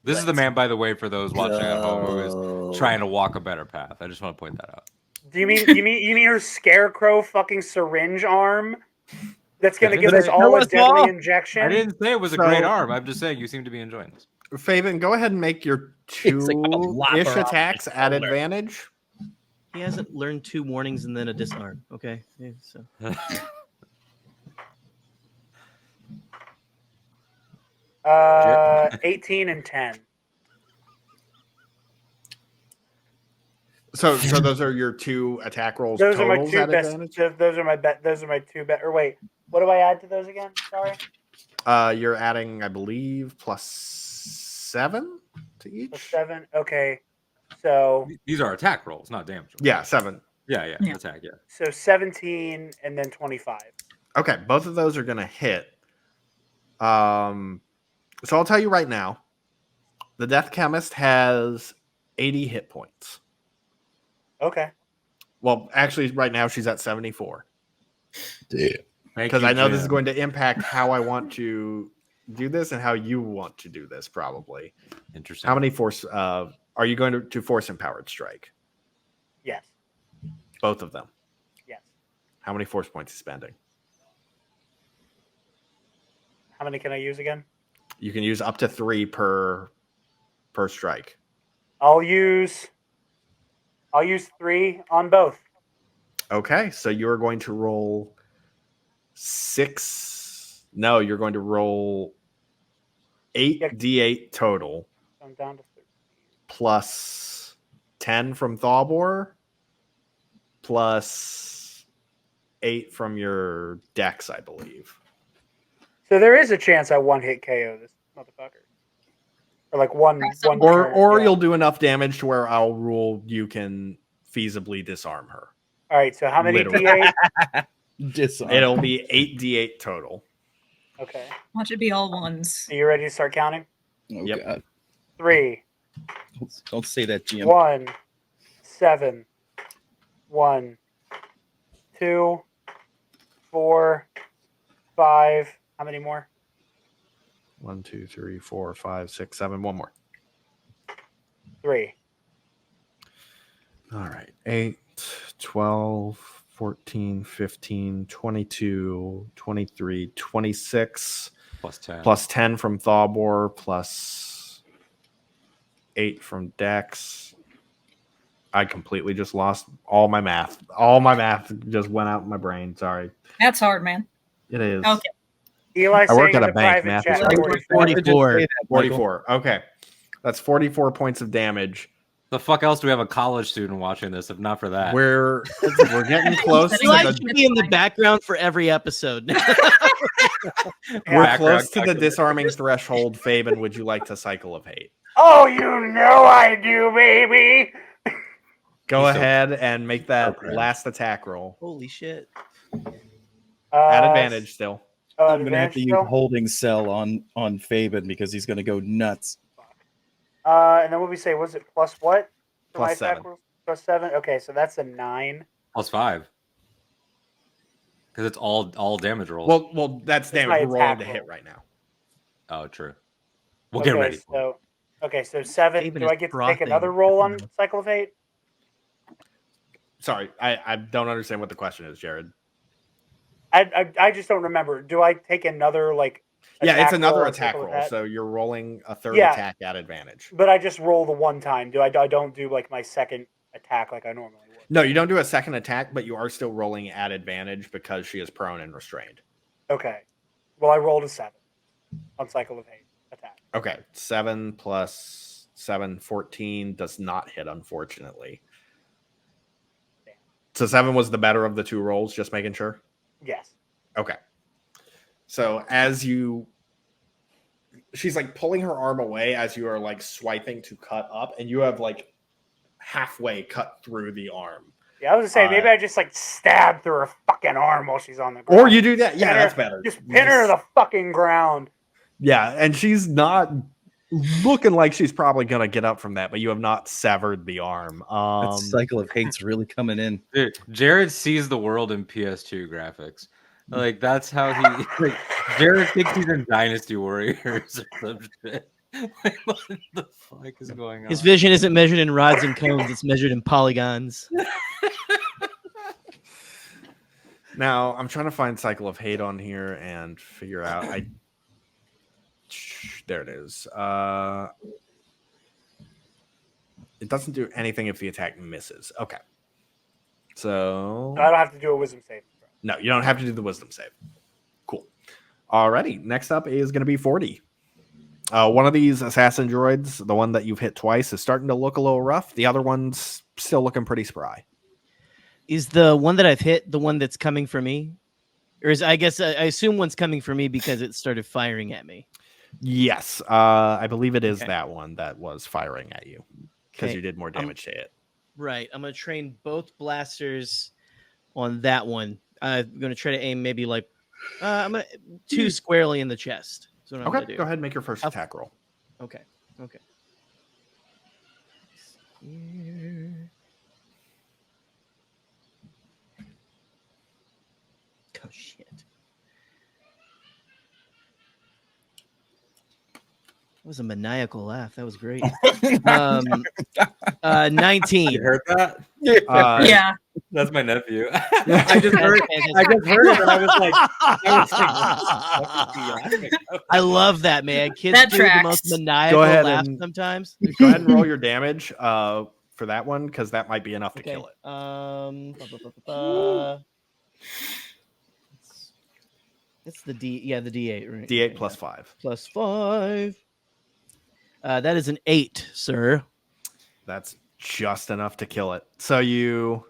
This is the man, by the way, for those watching at home who is trying to walk a better path. I just want to point that out. Do you mean her scarecrow fucking syringe arm? That's gonna give us all a deadly injection. I didn't say it was a great arm. I'm just saying you seem to be enjoying this. Fabian, go ahead and make your two-ish attacks at advantage. He hasn't learned 2 warnings and then a disarm. Okay. Yeah, so. 18 and 10. So those are your 2 attack rolls. Those are my totals 2 at best. advantage? Those are my bet. Those are my 2 bet. Or wait, what do I add to those again? Sorry. You're adding, I believe, +7 to each. +7. Okay. So These are attack rolls, not damage rolls. Yeah, 7. Yeah. Attack, yeah. So 17 and then 25. Okay, both of those are going to hit. So I'll tell you right now, the Death Chemist has 80 hit points. Okay. Well, actually, right now she's at 74. Damn. Because I know this is going to impact how I want to do this and how you want to do this, probably. Interesting. How many force are you going to force empowered strike? Yes. Both of them. Yes. How many force points are you spending? How many can I use again? You can use up to 3 per strike. I'll use 3 on both. Okay, so you're going to roll 6. No, you're going to roll 8d8 total. I'm down to 13. Plus 10 from Thalbor. Plus 8 from your dex, I believe. So there is a chance I one-hit KO this motherfucker. Or like one Or yeah. you'll do enough damage to where I'll rule you can feasibly disarm her. All right, so how many Literally. D8? Disarm. It'll be 8d8 total. Okay. Watch it be all ones. Are you ready to start counting? Oh, Yep. God. 3, Don't say that, GM. 1, 7, 1, 2, 4, 5. How many more? 1, 2, 3, 4, 5, 6, 7. One more. 3. All right. 8, 12, 14, 15, 22, 23, 26. Plus 10. Plus 10 from Thalbor. Plus 8 from Dex. I completely just lost all my math. All my math just went out in my brain. Sorry. That's hard, man. It is. Okay. Eli I work saying at in a the bank. private Math chat, is hard. 44. 44. Okay. That's 44 points of damage. The fuck else do we have a college student watching this if not for that? We're getting close to You like the to be in the background for every episode. we're Background close to the calculation. disarming threshold. Fabian, would you like to cycle of hate? Oh, you know I do, baby. Go He's so- ahead and make that so last attack roll. Holy shit. At advantage still. I'm going to have to use still? holding cell on Fabian because he's going to go nuts. And then what we say? Was it plus what? For Plus my attack 7. rolls? Plus 7? Okay, so that's a 9. +5. Because it's all damage rolls. Well, that's It's damage. my We're rolling attack to hit roll. right now. Oh, true. We'll get ready. So 7. Fabian Do is I get to take frothing. another roll on Cycle of Hate? Sorry, I don't understand what the question is, Jared. I just don't remember. Do I take another Yeah, it's attack another roll on attack Cycle of roll, Hate? so you're rolling a third Yeah. attack at advantage. But I just roll the one time. I don't do my second attack like I normally would. No, you don't do a second attack, but you are still rolling at advantage because she is prone and restrained. Okay. Well, I rolled a 7 on Cycle of Hate attack. Okay, 7 plus 7, 14 does not hit, unfortunately. Damn. So 7 was the better of the two rolls, just making sure? Yes. Okay. So she's pulling her arm away as you are swiping to cut up, and you have halfway cut through the arm. Yeah, I was gonna say maybe I just stab through her fucking arm while she's on the ground. Or you do that. Yeah, that's better. Just pin her to the fucking ground. Yeah, and she's not looking like she's probably gonna get up from that, but you have not severed the arm. That Cycle of Hate's really coming in. Dude, Jared sees the world in PS2 graphics. That's how he. Jared thinks he's in Dynasty Warriors or some shit. What the fuck is going on? His vision isn't measured in rods and cones; it's measured in polygons. Now I'm trying to find Cycle of Hate on here and figure out. There it is. It doesn't do anything if the attack misses. Okay. So I don't have to do a wisdom save. no, you don't have to do the wisdom save. Cool. Alrighty. Next up is going to be 40. One of these assassin droids, the one that you've hit twice, is starting to look a little rough. The other one's still looking pretty spry. Is the one that I've hit the one that's coming for me? Or I assume one's coming for me because it started firing at me. Yes. I believe it is that one that was firing at you because you did more damage to it. Right. I'm going to train both blasters on that one. I'm going to try to aim maybe I'm going to 2 squarely in the chest. That's what I'm going to do. Go ahead and make your first attack roll. Okay. Oh, shit. That was a maniacal laugh. That was great. 19. You heard that? Yeah. That's my nephew. I just heard it, and I was like, I love that, man. Kids That do tracks. the most maniacal laugh sometimes. Go ahead and roll your damage for that one because that might be enough to kill it. It's the D8, right? D8 plus 5. Plus 5. That is an 8, sir. That's just enough to kill it. So you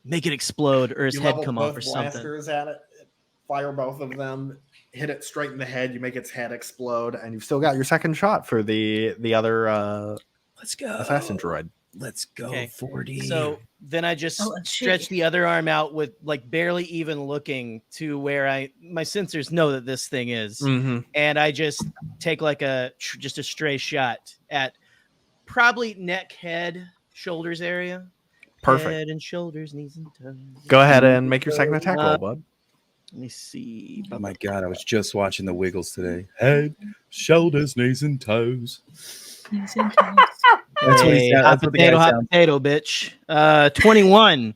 make it explode or his head level come both off or something. blasters at it, fire both of them, hit it straight in the head. You make its head explode, and you've still got your second shot for the other Let's go. assassin droid. Let's go, Okay. 40. So then I just let's stretch see. the other arm out with barely even looking to where my sensors know that this thing is. Mm-hmm. And I just take just a stray shot at probably neck, head, shoulders area. Perfect. Head and shoulders, knees and toes. Go ahead and make your second attack roll, bud. Let me see. Oh my god, I was just watching the Wiggles today. Head, shoulders, knees, and toes. That's what he sounds. That's what the guy hot sounds. potato, bitch. 21.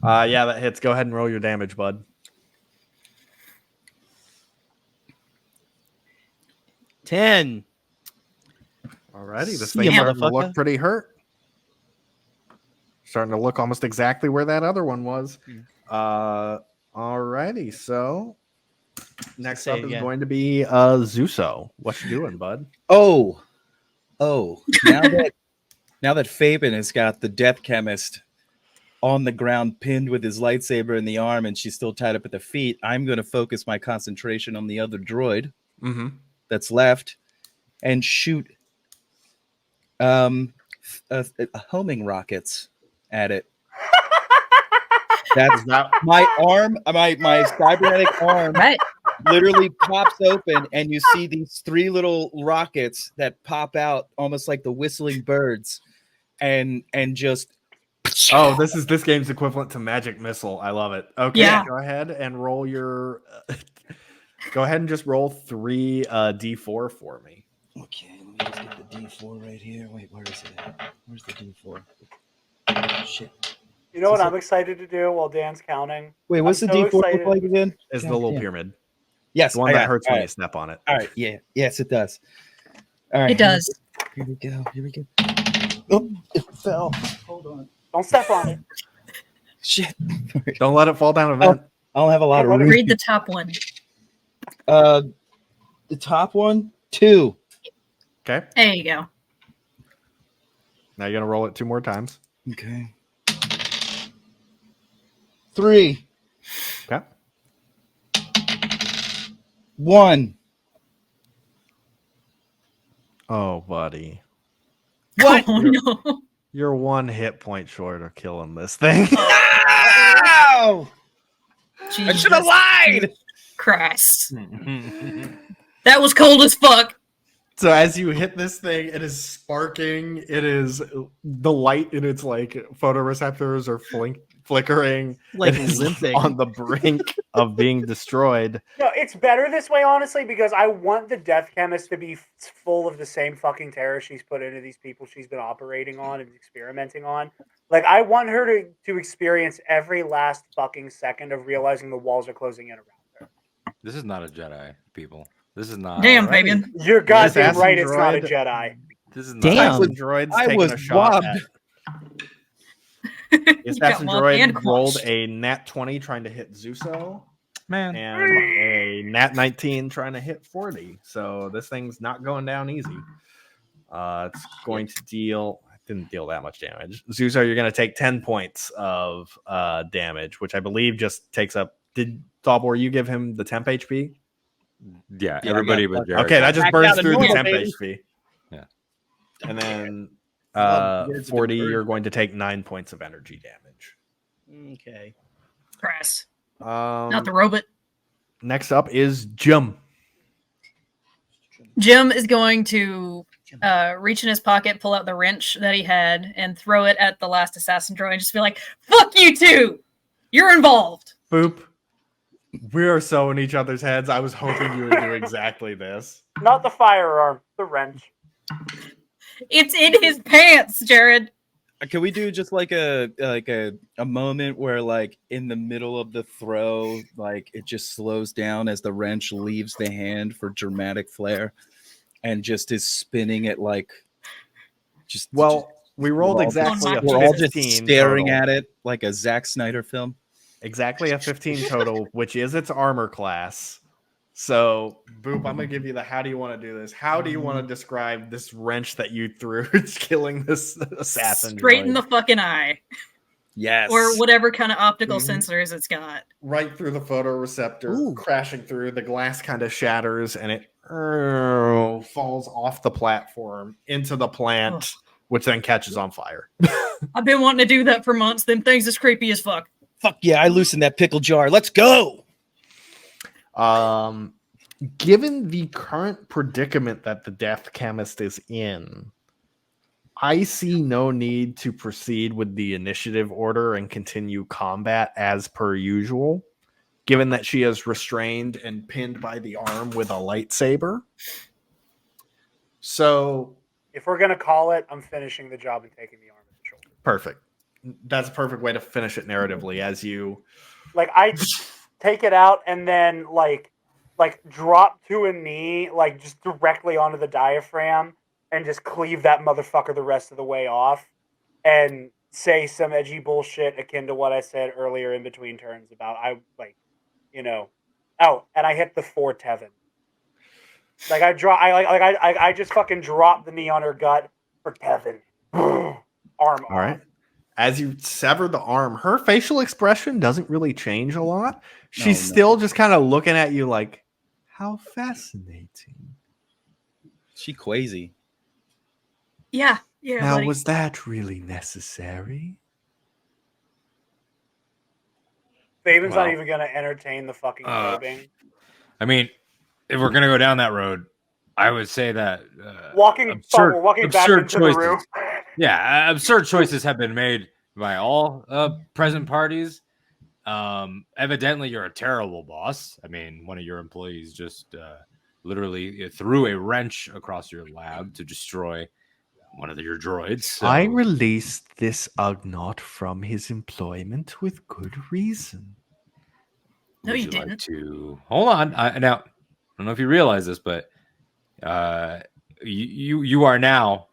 Yeah, that hits. Go ahead and roll your damage, bud. 10. Alrighty, this See thing's ya, starting to look motherfucker. pretty hurt. Starting to look almost exactly where that other one was. Alrighty, so next Say up it is again. going to be Zuso. What you doing, bud? Oh. Now that Fabian has got the Death Chemist on the ground, pinned with his lightsaber in the arm, and she's still tied up at the feet, I'm going to focus my concentration on the other droid that's left and shoot homing rockets at it. That's my arm, my cybernetic arm Right. literally pops open, and you see these 3 little rockets that pop out almost like the whistling birds, and just Oh, this game's equivalent to Magic Missile. I love it. Okay, Yeah. go ahead and roll your. Go ahead and just roll 3 d4 for me. Okay, let me just get the D4 right here. Wait, where is it at? Where's the D4? Shit. You know what I'm excited to do while Dan's counting? Wait, what's I'm the so D4 excited. look like again? Is the God little damn. pyramid. Yes, The one I that got it. hurts All when right. you step on it. All right, yeah, yes, it does. All right, It does. Here we go. Here we go. Oh, it fell. Hold on. Don't step on it. Shit. Don't let it fall down a vent. I don't have a lot of room. Read the top one. The top one, 2. Okay. There you go. Now you're gonna roll it 2 more times. Okay. 3. Okay. 1. Oh, buddy. What? Oh no. You're 1 hit point short of killing this thing. Ow! I Jesus should have lied. Christ. That was cold as fuck. So as you hit this thing, it is sparking. It is the light in its like photoreceptors are flickering. Like It is limping. on the brink of being destroyed. No, it's better this way, honestly, because I want the Death Chemist to be full of the same fucking terror she's put into these people she's been operating on and experimenting on. Like, I want her to experience every last fucking second of realizing the walls are closing in around her. This is not a Jedi, people. This is not. Damn, Alright. Fabian. You're goddamn assassin right, it's not a droid- Jedi. This is not. Damn. Assassin droid's I taking was a shot robbed. at. You The got assassin mobbed droid and rolled crushed. a nat 20 trying to hit Zuso Man. and a nat 19 trying to hit 40. So this thing's not going down easy. It's going to deal. It didn't deal that much damage. Zuso, you're going to take 10 points of damage, which I believe just takes up. Did Dalbor, you give him the temp HP? Yeah, Yeah, everybody I got but Jared. Okay, that just Back burns down to through the normal, temp baby. HP. Yeah. And then Love words of 40, encouragement. you're going to take 9 points of energy damage. Okay. Christ. Um, Not the robot. next up is Jim. Jim is going to reach in his pocket, pull out the wrench that he had, and throw it at the last assassin droid and just be like, fuck you two! You're involved! Boop. We are so in each other's heads. I was hoping you would do exactly this. Not the firearm, the wrench. It's in his pants, Jared. Can we do just like a moment where like in the middle of the throw, like it just slows down as the wrench leaves the hand for dramatic flair, and just is spinning it like just We rolled we're all exactly a we're all just 15 staring total. at it like a Zack Snyder film. Exactly a 15 total, which is its armor class. So, Boop, I'm gonna give you the how do you want to do this? How do you want to describe this wrench that you threw? It's killing this assassin. Straight in droid. the fucking eye. Yes. Or whatever kind of optical Mhm. sensors it's got. Right through the photoreceptor, Ooh. crashing through. The glass kind of shatters and it falls off the platform into the plant, which then catches on fire. I've been wanting to do that for months. Them things is creepy as fuck. Fuck yeah, I loosened that pickle jar. Let's go. Given the current predicament that the Death Chemist is in, I see no need to proceed with the initiative order and continue combat as per usual, given that she is restrained and pinned by the arm with a lightsaber. So, If we're gonna call it, I'm finishing the job and taking the arm and the shoulder. perfect. That's a perfect way to finish it narratively as you... Like I take it out and then like drop to a knee, like just directly onto the diaphragm, and just cleave that motherfucker the rest of the way off, and say some edgy bullshit akin to what I said earlier in between turns about Oh, and I hit the 4 Tevin. Like I just fucking dropped the knee on her gut for Tevin. Arm All off. right. As you sever the arm, her facial expression doesn't really change a lot. She's No. still just kind of looking at you like, how fascinating. She crazy. Yeah. Yeah. Now, buddy. was that really necessary? Fabian's Wow. not even gonna entertain the fucking probing. I mean, if we're gonna go down that road, I would say that Walking back absurd into choices. the room. Yeah, absurd choices have been made by all present parties. Evidently, you're a terrible boss. I mean, one of your employees just literally threw a wrench across your lab to destroy one of your droids. So I released this Ugnaught from his employment with good reason. No, would you you like didn't. to hold on? Now, I don't know if you realize this, but you are now,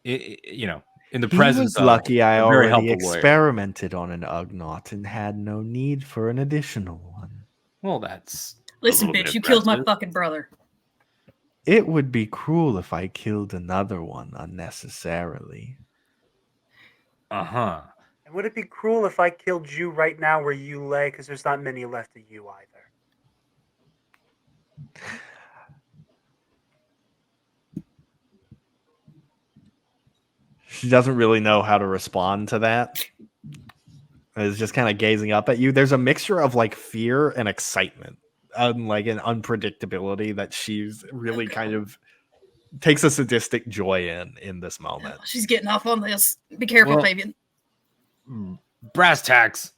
you know, in the He presence was of lucky I a very already helpful lawyer. experimented on an Ugnaught and had no need for an additional one. Well, that's Listen, a little bit bitch, you killed my aggressive. fucking brother. It would be cruel if I killed another one unnecessarily. Uh-huh. And would it be cruel if I killed you right now where you lay? Because there's not many left of you either. She doesn't really know how to respond to that. Is just kind of gazing up at you. There's a mixture of like fear and excitement, like an unpredictability that she's really kind of takes a sadistic joy in this moment. She's getting off on this. Be careful, Well- Fabian. Brass tacks.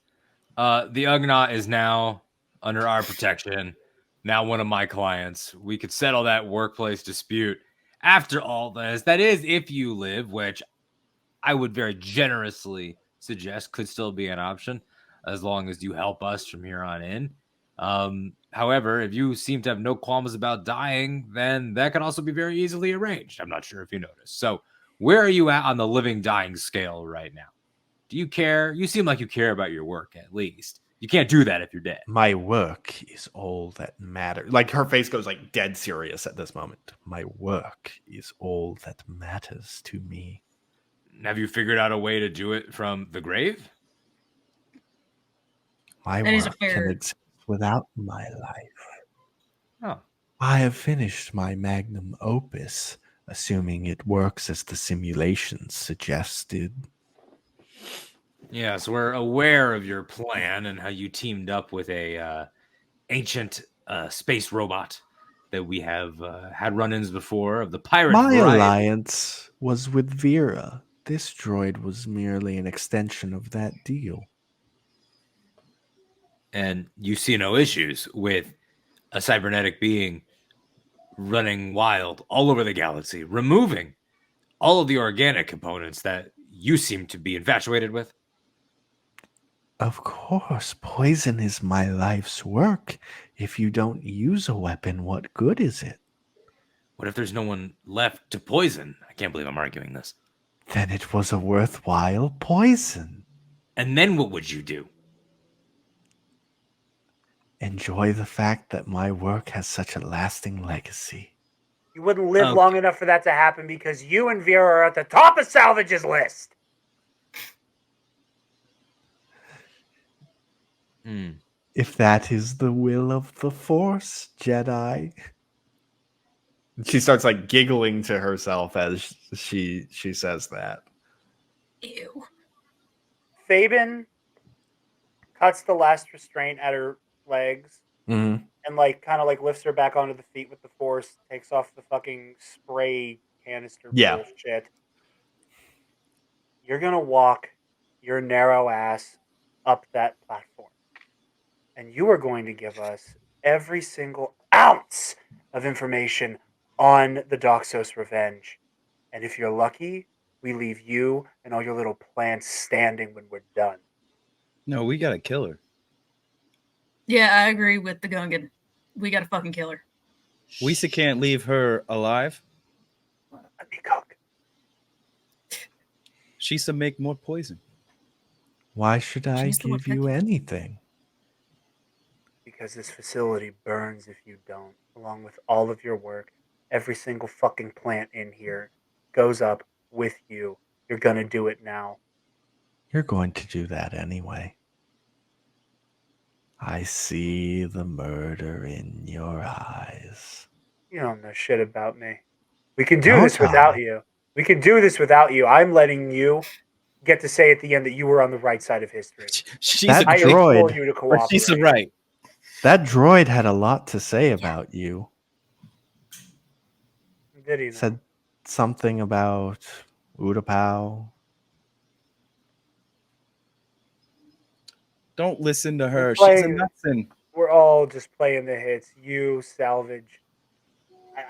The Ugnaught is now under our protection. Now one of my clients. We could settle that workplace dispute after all this. That is, if you live, which I would very generously suggest could still be an option as long as you help us from here on in. However, if you seem to have no qualms about dying, then that can also be very easily arranged. I'm not sure if you noticed. So, where are you at on the living dying scale right now? Do you care? You seem like you care about your work, at least. You can't do that if you're dead. My work is all that matters. Like her face goes like dead serious at this moment. My work is all that matters to me. Have you figured out a way to do it from the grave? My That is a work can fair- exist without my life. Oh. I have finished my magnum opus, assuming it works as the simulations suggested. Yes, we're aware of your plan and how you teamed up with a ancient space robot that we have had run-ins before of the pirate My variety. alliance was with Vera. This droid was merely an extension of that deal. And you see no issues with a cybernetic being running wild all over the galaxy, removing all of the organic components that you seem to be infatuated with. Of course, poison is my life's work. If you don't use a weapon, what good is it? What if there's no one left to poison? I can't believe I'm arguing this. Then it was a worthwhile poison. And then what would you do? Enjoy the fact that my work has such a lasting legacy. You wouldn't live Okay. long enough for that to happen because you and Vera are at the top of Salvage's list. If that is the will of the Force, Jedi. She starts like giggling to herself as she says that. Ew. Fabian cuts the last restraint at her legs Mm-hmm. and like kind of like lifts her back onto the feet with the force, takes off the fucking spray canister Yeah. bullshit. You're gonna walk your narrow ass up that platform. And you are going to give us every single ounce of information on the Doxos Revenge. And if you're lucky, we leave you and all your little plants standing when we're done. No, we gotta kill her. Yeah, I agree with the Gungan. We gotta fucking kill her. Weesa can't leave her alive. Let me cook. She's to make more poison. Why should I She's the one give you anything? Because this facility burns if you don't, along with all of your work. Every single fucking plant in here goes up with you. You're gonna do it now. You're going to do that anyway. I see the murder in your eyes. You don't know shit about me. We can do No, this without Tom. you. We can do this without you. I'm letting you get to say at the end that you were on the right side of history. She's That a I droid- implore you to Or cooperate. she's the right. That droid had a lot to say about you. Did he? Said something about Utapau. Don't listen to her. We're She's a playing- nutsin. We're all just playing the hits. You, Salvage.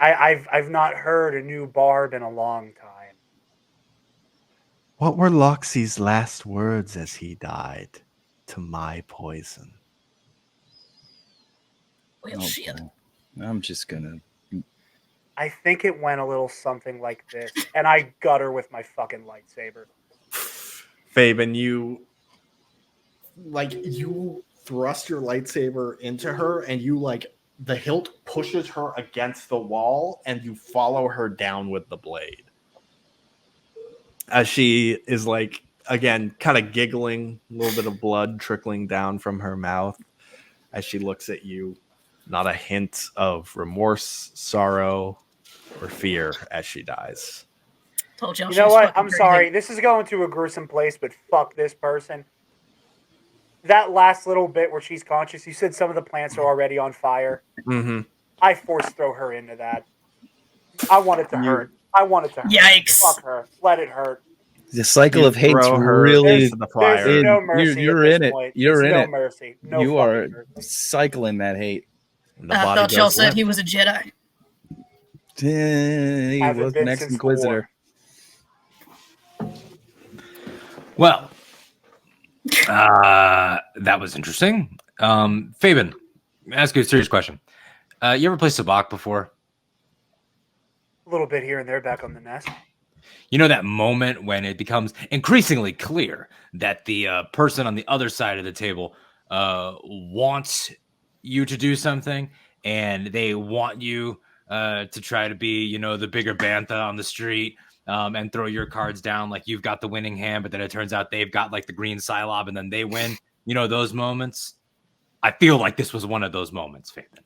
I've not heard a new barb in a long time. What were Loxy's last words as he died? To my poison. Well, Oh, shit. boy. I'm just gonna. I think it went a little something like this, and I got her with my fucking lightsaber. Fabian, you thrust your lightsaber into her, and the hilt pushes her against the wall, and you follow her down with the blade. As she is again, kind of giggling, a little bit of blood trickling down from her mouth as she looks at you. Not a hint of remorse, sorrow, or fear as she dies. Told y'all You she know was what? fucking I'm crazy. sorry. This is going to a gruesome place, but fuck this person. That last little bit where she's conscious, you said some of the plants are already on fire. Mm-hmm. I force throw her into that. I want it to hurt. I want it to hurt. Yikes. Fuck her. Let it hurt. The cycle You of hate's throw her really. into the fire. There's no mercy. You're at in this it. point. You're It's in no it. mercy. No You fucking are mercy. cycling that hate. And the I body thought y'all goes said limp. he was a Jedi. He Haven't was been next since Inquisitor. Well, that was interesting. Fabian, let me ask you a serious question. You ever played Sabacc before? A little bit here and there back on the nest. You know that moment when it becomes increasingly clear that the person on the other side of the table wants you to do something, and they want you to try to be, the bigger bantha on the street, and throw your cards down like you've got the winning hand, but then it turns out they've got the green Psylob, and then they win. You know those moments? I feel like this was one of those moments, Fabian.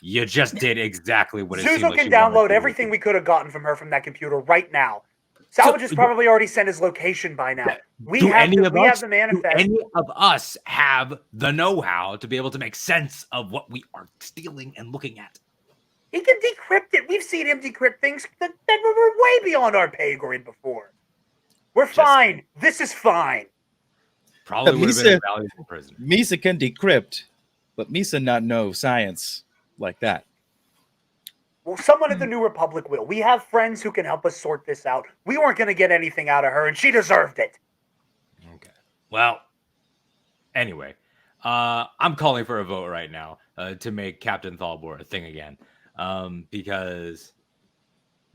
You just did exactly what it seemed Zuzo like can you wanted download to everything do. we could have gotten from her from that computer right now. Salvage has probably already sent his location by now. We have the manifest. Do any of us have the know-how to be able to make sense of what we are stealing and looking at? He can decrypt it. We've seen him decrypt things that were way beyond our pay grade before. We're fine. This is fine. Probably would have been a valuable prisoner. Misa can decrypt, but Misa not know science like that. Well, someone at the New Republic will. We have friends who can help us sort this out. We weren't going to get anything out of her, and she deserved it. Okay. Well, anyway, I'm calling for a vote right now to make Captain Thalbor a thing again, because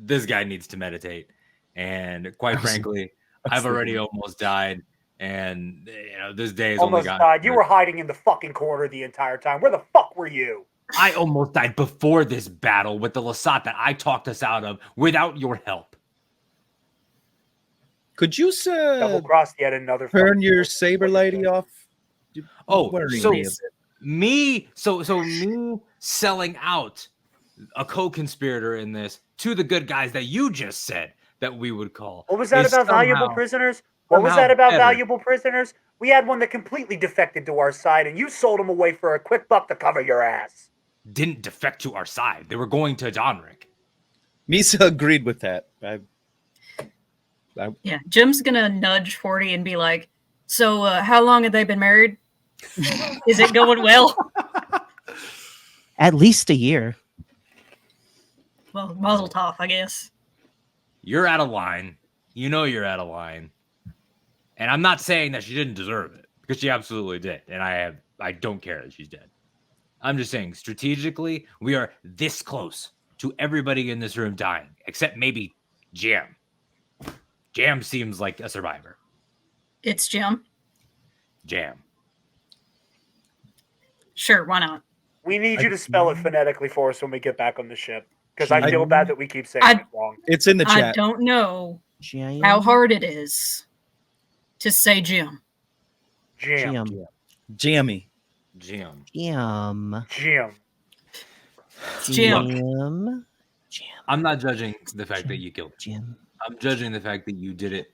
this guy needs to meditate. And quite frankly, I've already almost died. And, this day is Almost only died. You were hiding in the fucking corner the entire time. Where the fuck were you? I almost died before this battle with the Lasat that I talked us out of without your help. Could you Double crossed yet another. turn your saber lady off? Oh, Worrying so me a bit. me selling out a co-conspirator in this to the good guys that you just said that we would call. What was that is about valuable somehow- prisoners? What was somehow that about better. valuable prisoners? We had one that completely defected to our side, and you sold him away for a quick buck to cover your ass. Didn't defect to our side. They were going to Donric. Misa agreed with that. Yeah, Jim's gonna nudge 40 and be like, so how long have they been married? Is it going well? At least a year. Well, mazel tov, I guess. You're out of line. You know you're out of line. And I'm not saying that she didn't deserve it, because she absolutely did. And I don't care that she's dead. I'm just saying, strategically, we are this close to everybody in this room dying, except maybe Jam. Jam seems like a survivor. It's Jim. Jam. Sure, why not? We need you to spell it phonetically for us when we get back on the ship, because I feel bad that we keep saying it wrong. It's in the I chat. don't know Jim. how hard it is to say Jim. Jam. Jammy. Jam. Jim. Jim. Jim. Jim. I'm not judging the fact that you killed him. Jim. I'm judging the fact that you did it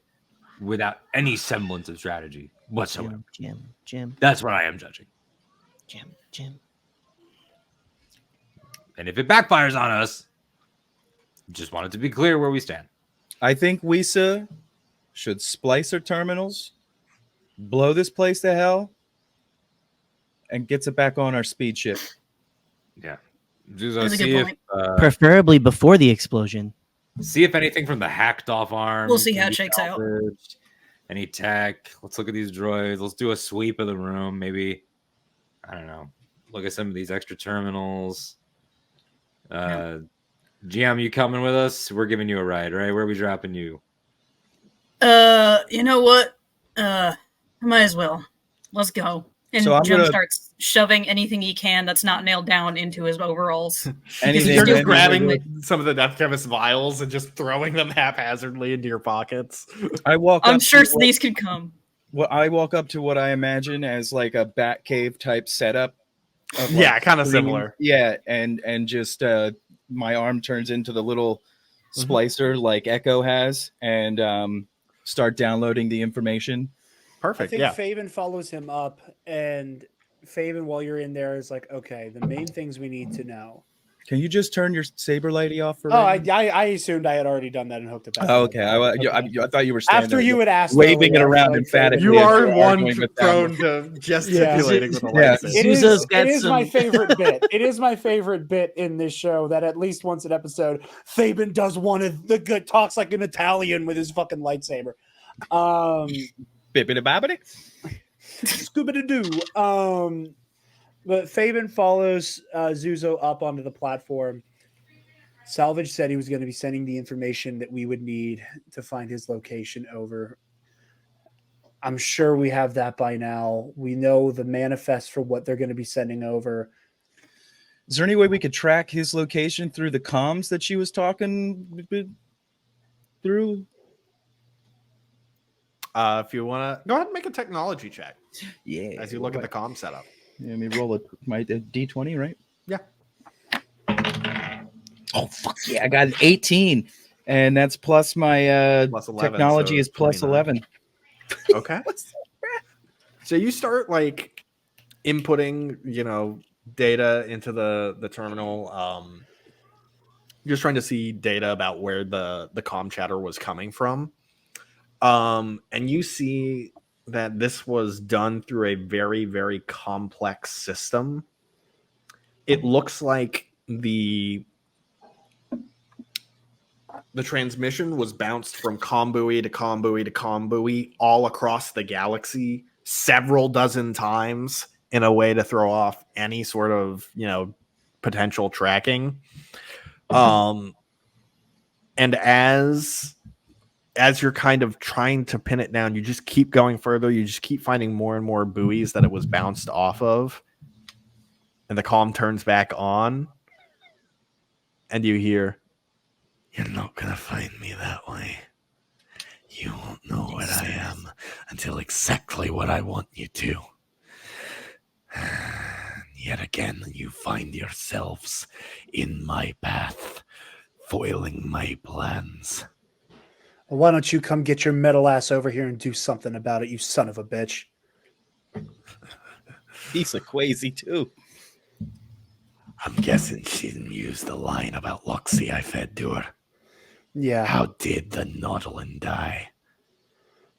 without any semblance of strategy whatsoever. Jim. That's what I am judging. Jim. And if it backfires on us, just wanted to be clear where we stand. I think Wisa should splice her terminals, blow this place to hell, and gets it back on our speed ship. Yeah. Zuzo, That's a good see if, point. Preferably before the explosion. see if anything from the hacked off arm. We'll see can how it be shakes out. salvaged. Any tech. Let's look at these droids. Let's do a sweep of the room. Maybe, I don't know. Look at some of these extra terminals. GM, you coming with us? We're giving you a ride, right? Where are we dropping you? You know what? Might as well. Let's go. And So I'm Jim gonna- starts shoving anything he can that's not nailed down into his overalls. Anything, You're just man. grabbing some of the Death Chemist vials and just throwing them haphazardly into your pockets. I walk. I'm up sure to these could come. I walk up to what I imagine as like a bat cave type setup. Of Yeah, kinda screens. similar. Yeah, and just my arm turns into the little Mhm. splicer like Echo has, and start downloading the information. I Perfect. think Yeah. Faven follows him up, and Faven, while you're in there, is like, okay, the main things we need to know. Can you just turn your saber lady off for? Oh, right now? I assumed I had already done that and hooked it back. Oh, up. okay. I thought you were standing After there you had asked, waving it earlier, I around felt like emphatically. You as are you're one arguing with prone them. to gesticulating with a Yeah. lightsaber. It is, Zuzo's got it is my some- favorite bit. It is my favorite bit in this show that at least once an episode, Fabian does one of the good talks like an Italian with his fucking lightsaber. Bippity bobbity. Scooby-Doo. But Fabian follows Zuzo up onto the platform. Salvage said he was going to be sending the information that we would need to find his location over. I'm sure we have that by now. We know the manifest for what they're going to be sending over. Is there any way we could track his location through the comms that she was talking through? If you want to go ahead and make a technology check Yeah. as you look at the comm setup. Let me roll my D20, right? Yeah. Oh fuck yeah! I got an 18, and that's plus my Plus 11, technology so is plus 29. 11. Okay. So you start like inputting, data into the terminal. Just trying to see data about where the comm chatter was coming from. And you see that this was done through a very, very complex system. It looks like the transmission was bounced from comm buoy to comm buoy to comm buoy all across the galaxy several dozen times in a way to throw off any sort of, potential tracking. And as you're kind of trying to pin it down, you just keep going further. You just keep finding more and more buoys that it was bounced off of. And the comm turns back on. And you hear, "You're not going to find me that way. You won't know what I am until exactly what I want you to. Yet again, you find yourselves in my path, foiling my plans." Well, why don't you come get your metal ass over here and do something about it, you son of a bitch? He's a quasi too. I'm guessing she didn't use the line about Luxie I fed to her. Yeah, How did the Nautilin die? Did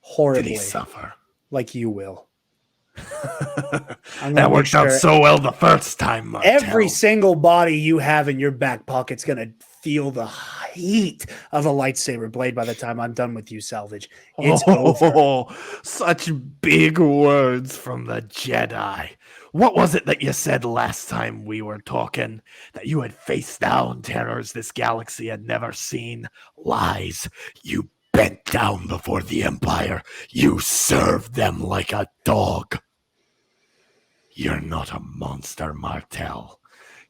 horribly, he suffer? like you will. That worked out so well the first time, Martel. Every single body you have in your back pocket's going to feel the heat of a lightsaber blade by the time I'm done with you, Salvage. It's over. Such big words from the Jedi. What was it that you said last time we were talking? That you had faced down terrors this galaxy had never seen? Lies. You bent down before the Empire. You served them like a dog. You're not a monster, Martel.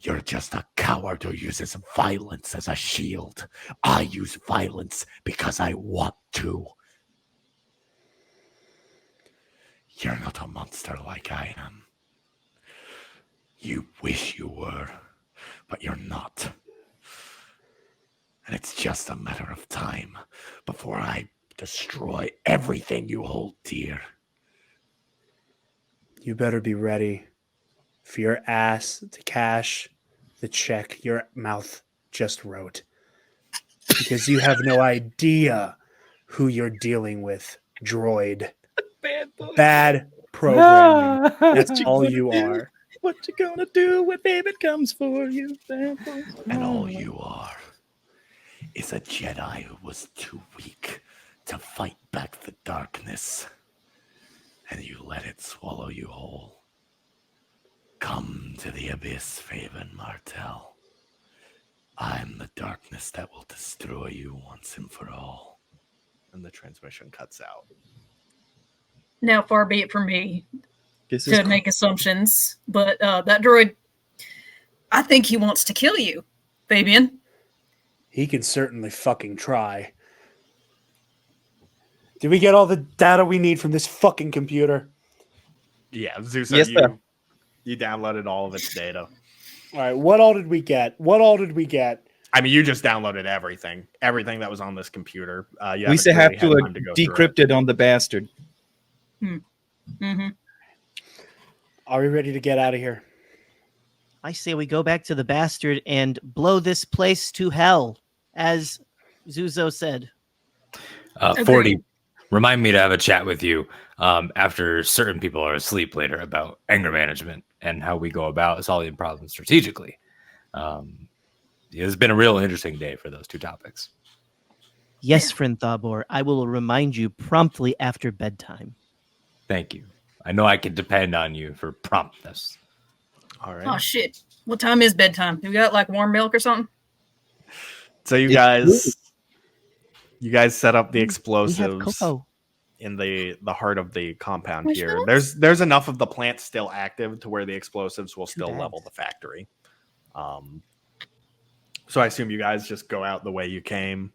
You're just a coward who uses violence as a shield. I use violence because I want to. You're not a monster like I am. You wish you were, but you're not. And it's just a matter of time before I destroy everything you hold dear. You better be ready for your ass to cash the check your mouth just wrote. Because you have no idea who you're dealing with, droid. Bad programming. That's all you are. What you gonna do when David comes for you? And all you are is a Jedi who was too weak to fight back the darkness. And you let it swallow you whole. Come to the abyss, Faven Martell. I'm the darkness that will destroy you once and for all. And the transmission cuts out. Now, far be it from me This to is make assumptions, but that droid, I think he wants to kill you, Fabian. He can certainly fucking try. Did we get all the data we need from this fucking computer? Yeah, Zeus, Yes, sir. you downloaded all of its data. All right, what all did we get? I mean, you just downloaded everything that was on this computer. You we haven't have really to had time to go through decrypt it on the bastard. Mm-hmm. Are we ready to get out of here? I say we go back to the bastard and blow this place to hell, as Zuzo said. 40, remind me to have a chat with you after certain people are asleep later about anger management and how we go about solving problems strategically. It's been a real interesting day for those two topics. Yes, friend Thabor, I will remind you promptly after bedtime. Thank you. I know I can depend on you for promptness. All right. Oh, shit. What time is bedtime? You got like warm milk or something? So you guys set up the We have explosives cocoa. in the heart of the compound here. Marshmallows? There's enough of the plant still active to where the explosives will still bad. level the factory. So I assume you guys just go out the way you came.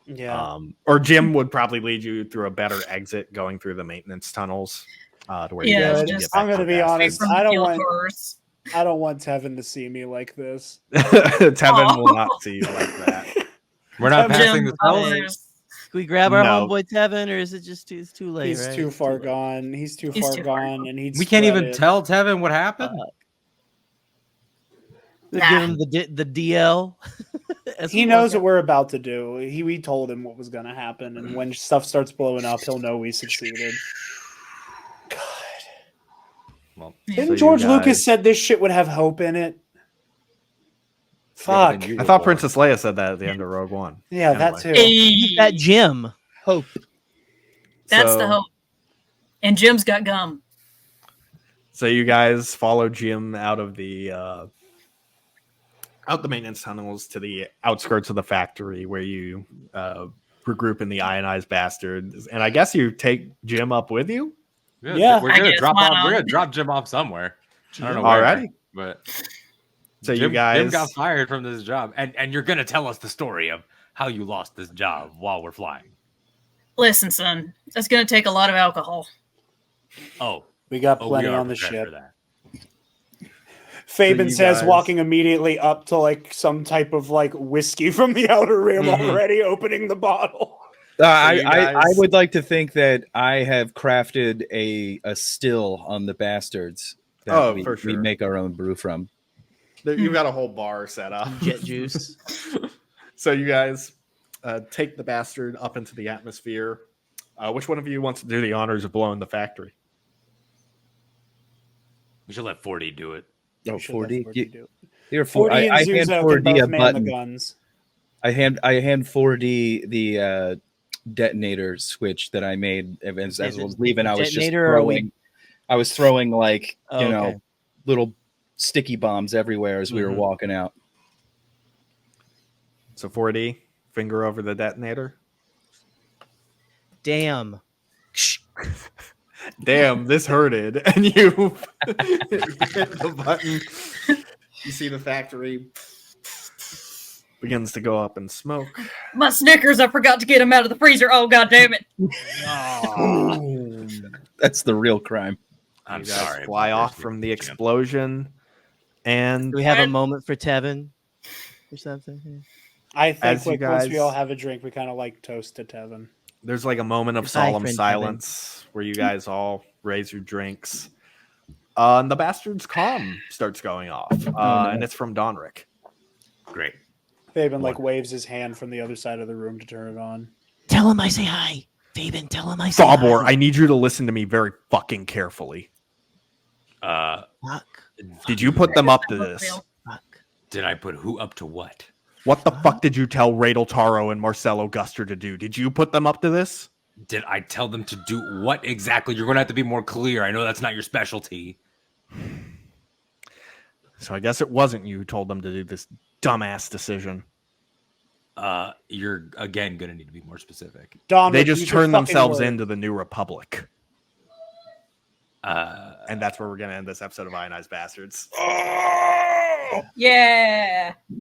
Yeah. Or Jim would probably lead you through a better exit going through the maintenance tunnels to where you Yeah, guys it's can just- get back I'm gonna to be the honest. bastards. I don't Field want- horrors. I don't want Tevin to see me like this. Tevin will not see you like that. We're not Jim, passing the oh, tunnel. Can we grab our No. homeboy Tevin, or is it just it's too late? He's right? too It's far late. gone. He's too He's far too far gone, and he'd We can't spread even it. tell Tevin what happened. We'll Nah. give him the DL. as He we knows walk what we're about to do. We told him what was going to happen, and when stuff starts blowing up, he'll know we succeeded. God. Well, Yeah. Didn't So you George guys- Lucas said this shit would have hope in it? Yeah, but Fuck. then you I were thought born. Princess Leia said that at the end of Rogue One. Yeah, that Anyway. too. He's that Jim. Hope. That's So- the hope. And Jim's got gum. So you guys follow Jim out the maintenance tunnels to the outskirts of the factory where you regroup in the ionized bastards, and I guess you take Jim up with you. Yeah. we're I gonna guess, drop why off. We're not? gonna drop Jim off somewhere. I don't know where, Alrighty. but So Jim, you guys, Jim got fired from this job, and you're gonna tell us the story of how you lost this job while we're flying. Listen, son, that's going to take a lot of alcohol. Oh, We got we plenty are on the prepared ship. for that. Fabian you says, guys- walking immediately up to like some type of like whiskey from the outer rim, Mhm. already opening the bottle. you I guys- would like to think that I have crafted a still on the bastards that Oh, we, for we sure. make our own brew from. You've got a whole bar set up. Jet juice. So you guys take the bastard up into the atmosphere. Which one of you wants to do the honors of blowing the factory? We should let 40 do it. Oh, We should let 40. 40 do it. You're 40 and I hand Zuzo can 4D both a man the button. guns. I hand 4D the detonator switch that I made as I Is it was leaving. I was just detonator, or are we- throwing. I was throwing like Oh, okay. know little sticky bombs everywhere as we were Mhm. walking out. So 4D, finger over the detonator. Damn. Damn, this hurted. And you hit the button. You see the factory begins to go up in smoke. My Snickers, I forgot to get them out of the freezer. Oh, God damn it. That's the real crime. I'm You guys sorry. fly but off there's from the Jim. explosion. And Do we have a And- moment for Tevin or something? I think As you like once we guys- all have a drink, we kind of like toast to Tevin. there's like a moment of Goodbye, solemn friend silence where you guys all raise your drinks. And the bastard's comm starts going off. And it's from Donrick. Great. Fabian like waves his hand from the other side of the room to turn it on. Tell him I say hi. Fabian, tell him I say Thabor, hi. I need you to listen to me very fucking carefully. Fuck. Did you put them up to this? Fuck. Did I put who up to what? What the fuck did you tell Radel Taro and Marcelo Guster to do? Did you put them up to this? Did I tell them to do what exactly? You're going to have to be more clear. I know that's not your specialty. So I guess it wasn't you who told them to do this dumbass decision. You're again going to need to be more specific. Dom, They use just your turned fucking themselves word. into the New Republic. Uh, And that's where we're going to end this episode of Ionized Bastards. Yeah.